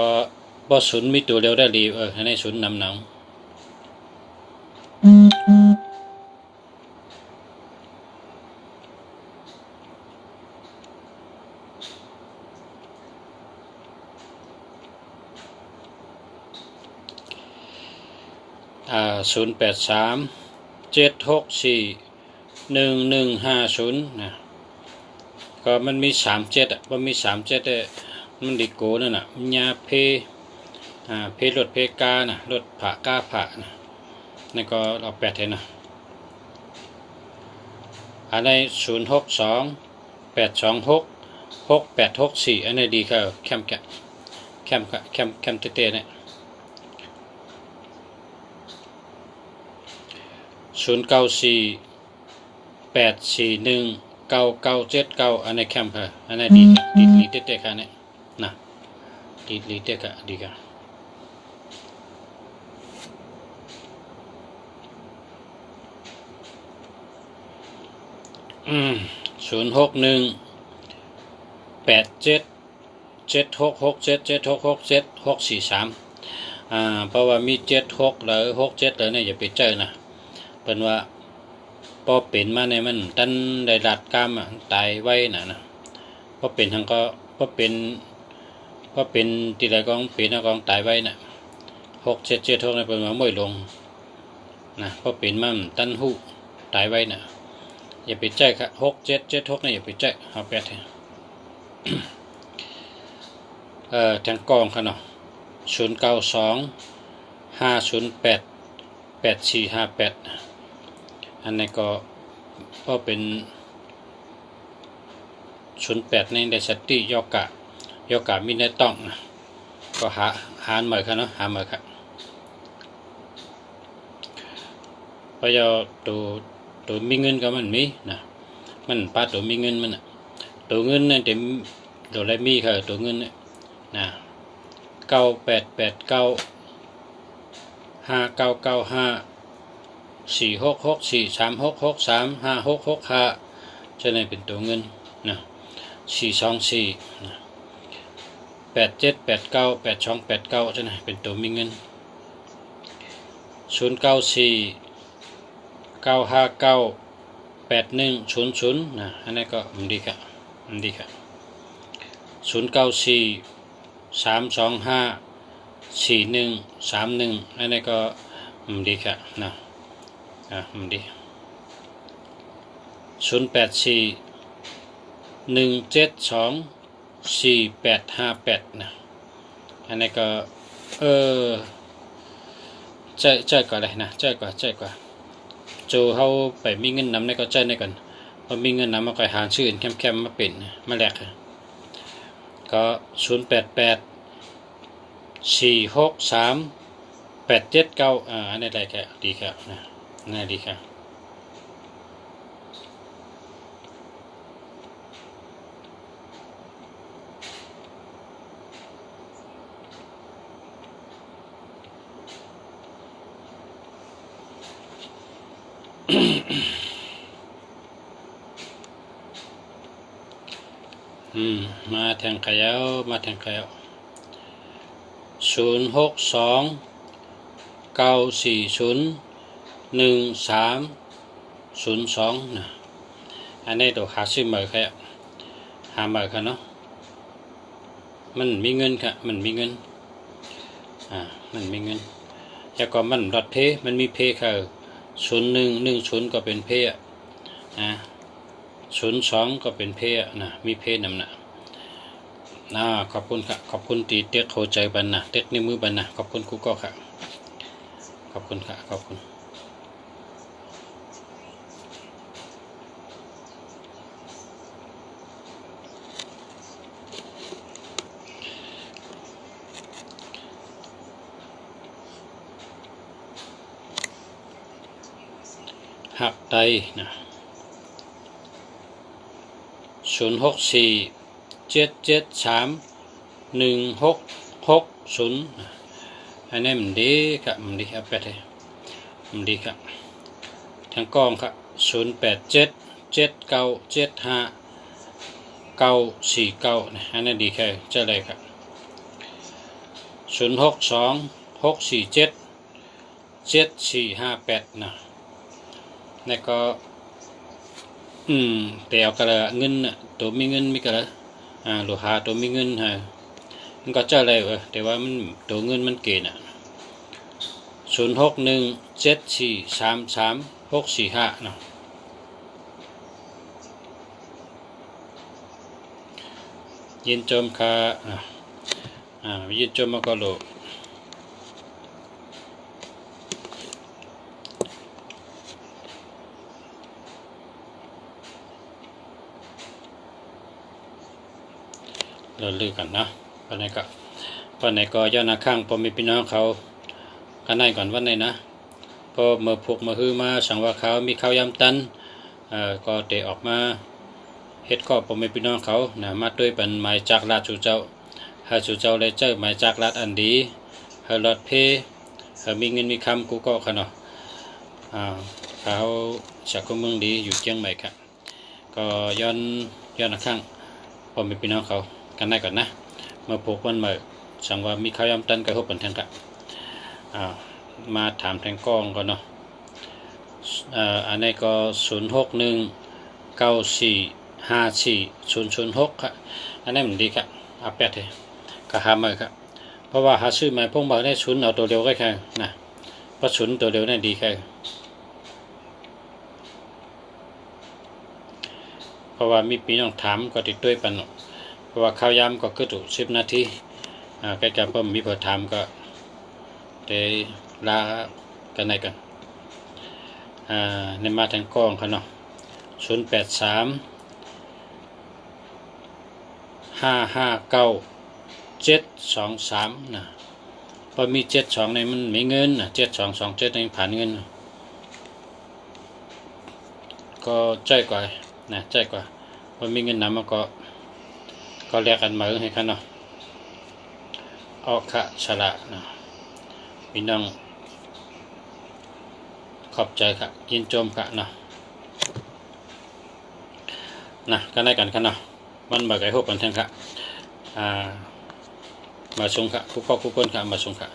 บ่0มีตัวเดียวได้ดีอันนี้0นำหนัง0837641150นะก็มันมี37มันมี37มันดีโกนั่นน่ะยาเพรถเพกานะรถผ่ากาผ่านะ นั่นก็เอาแปดเห็นนะอันใน062-826-6864อันนี้ดีค่ะแคมเต้ๆเนี่ย094-841-9979อันนี้แคมค่ะอันนี้ดีค่ะดีเต้ๆค่ะเนี่ยนะดีเต้ค่ะดีค่ะ061-87-7667-7667-643เพราะว่ามี76หรือ67แล้วเนี่ยอย่าไปเจอนะเป็นว่าพอเป็นมาในมันตันได้รัดกรรมตายไว้นะพอเป็นทั้งก็พอเป็นทีไรกองเป็นกองตายไว้นะ6776เนี่ยเป็นว่าไม่ลงนะพอเป็นมันตันหูตายไว้นะอย่าไปใจครับ6776เนี่ยอย่าไปใจเอาแปดทางกองค่ะเนาะ092-508-8458อันนี้ก็เป็น08ในได้สติยกะมีในต้องนะก็หาเหมือนค่ะเนาะหาเหมือนค่ะเพราะตัวมีเงินก็มันมีนะมันป้าตัวมีเงินมันตัวเงินเนี่ยเต็มตัวไรมีค่ะตัวเงินเนี่ยนะ9889-5995-466-43663-5665จะได้เป็นตัวเงินนะ424นะ8789-8289จะได้เป็นตัวมีเงิน094-959-8100นะอันนี้ก็ดีค่ะ094-325-4131อันนี้ก็ดีค่ะนะดี084-172-4858นะอันนี้ก็ใจก่อนเลยนะใจก่อนโจเขาไปมีเงินนำในก็ใจในก่อนพอมีเงินนำมาก็หาชื่อแคมมาเป็นมาแลกก็088-463-879อันนี้ได้แค่ดีครับนะน่าดีครับมาแทงขยาว062-940-1302นะอันนี้ตัวหาซื้อเหมือนแค่หาเหมือนกันเนาะมันมีเงินค่ะมันมีเงินแล้วก็มันรถเพมันมีเพค่ะ0110ก็เป็นเพ02ก็เป็นเพนะมีเพนำนะขอบคุณค่ะขอบคุณตีเต็กโคใจบันนะเต็กในมือบันนะขอบคุณครูก็ค่ะขอบคุณค่ะขอบคุณหักไตนะ064-773-1660อันนี้มันดีครับมันดีครับแปดมันดีครับทางกองครับ087-7975-949อันนี้ดีแค่เจ้าไรครับ062-647-7458นะแล้วก็แต่เอากระเงินตัวมีเงินมีกระหรือหาตัวมีเงินมันก็เจ้าอะไรแต่ว่ามันตัวเงินมันเก่ง061-7433-645เนาะยินจมค่ะยินจมมาก็โล เราลือกันนะวันไหนก็ย้อนข้างพอมีพี่น้องเขากันได้ก่อนวันไหนนะพอเมื่อพวกมาฮือมาสั่งว่าเขามีข้าวยำตันก็เตะออกมาเฮ็ดก็พอมีพี่น้องเขานะมาด้วยเป็นหมายจากราชสู่เจ้าให้สู่เจ้าเลยเจอหมายจากราชอันดีให้รอดเพให้มีเงินมีคำกูก็ขนาดเขาจากเมืองดีอยู่เชียงใหม่ครับก็ย้อนข้างพอมีพี่น้องเขากันได้ก่อนนะเมื่อพวกวันเมื่อสั่งว่ามีข้าวยำตันกระทบเป็นแทงครับมาถามแทงกล้องก่อนเนาะอันนี้ก็0619454006ครับอันนี้มันดีครับเอาแปดเลยก็หามาครับเพราะว่าหาซื้อมาพวกมาได้ศูนย์เอาตัวเร็วก็แค่นะเพราะศูนย์ตัวเร็วนี่ดีแค่เพราะว่ามีพี่น้องถามก็ติดด้วยปันเพราะว่าข้าวยำก็คือถูก10 นาทีใกล้ๆเพิ่มมีพอถามก็ได้ลากันไหนกันในมาทางกล้องเขาเนาะ0835597723นะพอมี72ในมันมีเงินนะ7227ในผ่านเงินก็ใจกว่านะใจกว่าพอมีเงินนำมันก็แลกกันมาให้เขาเนาะออกขะฉละนะพี่น้องขอบใจครับยินชมครับนะกันได้กันครับนะมันบ่ไก่หกกันทั้งครับมาส่งครับผู้พ่อผู้คนครับมาส่งครับ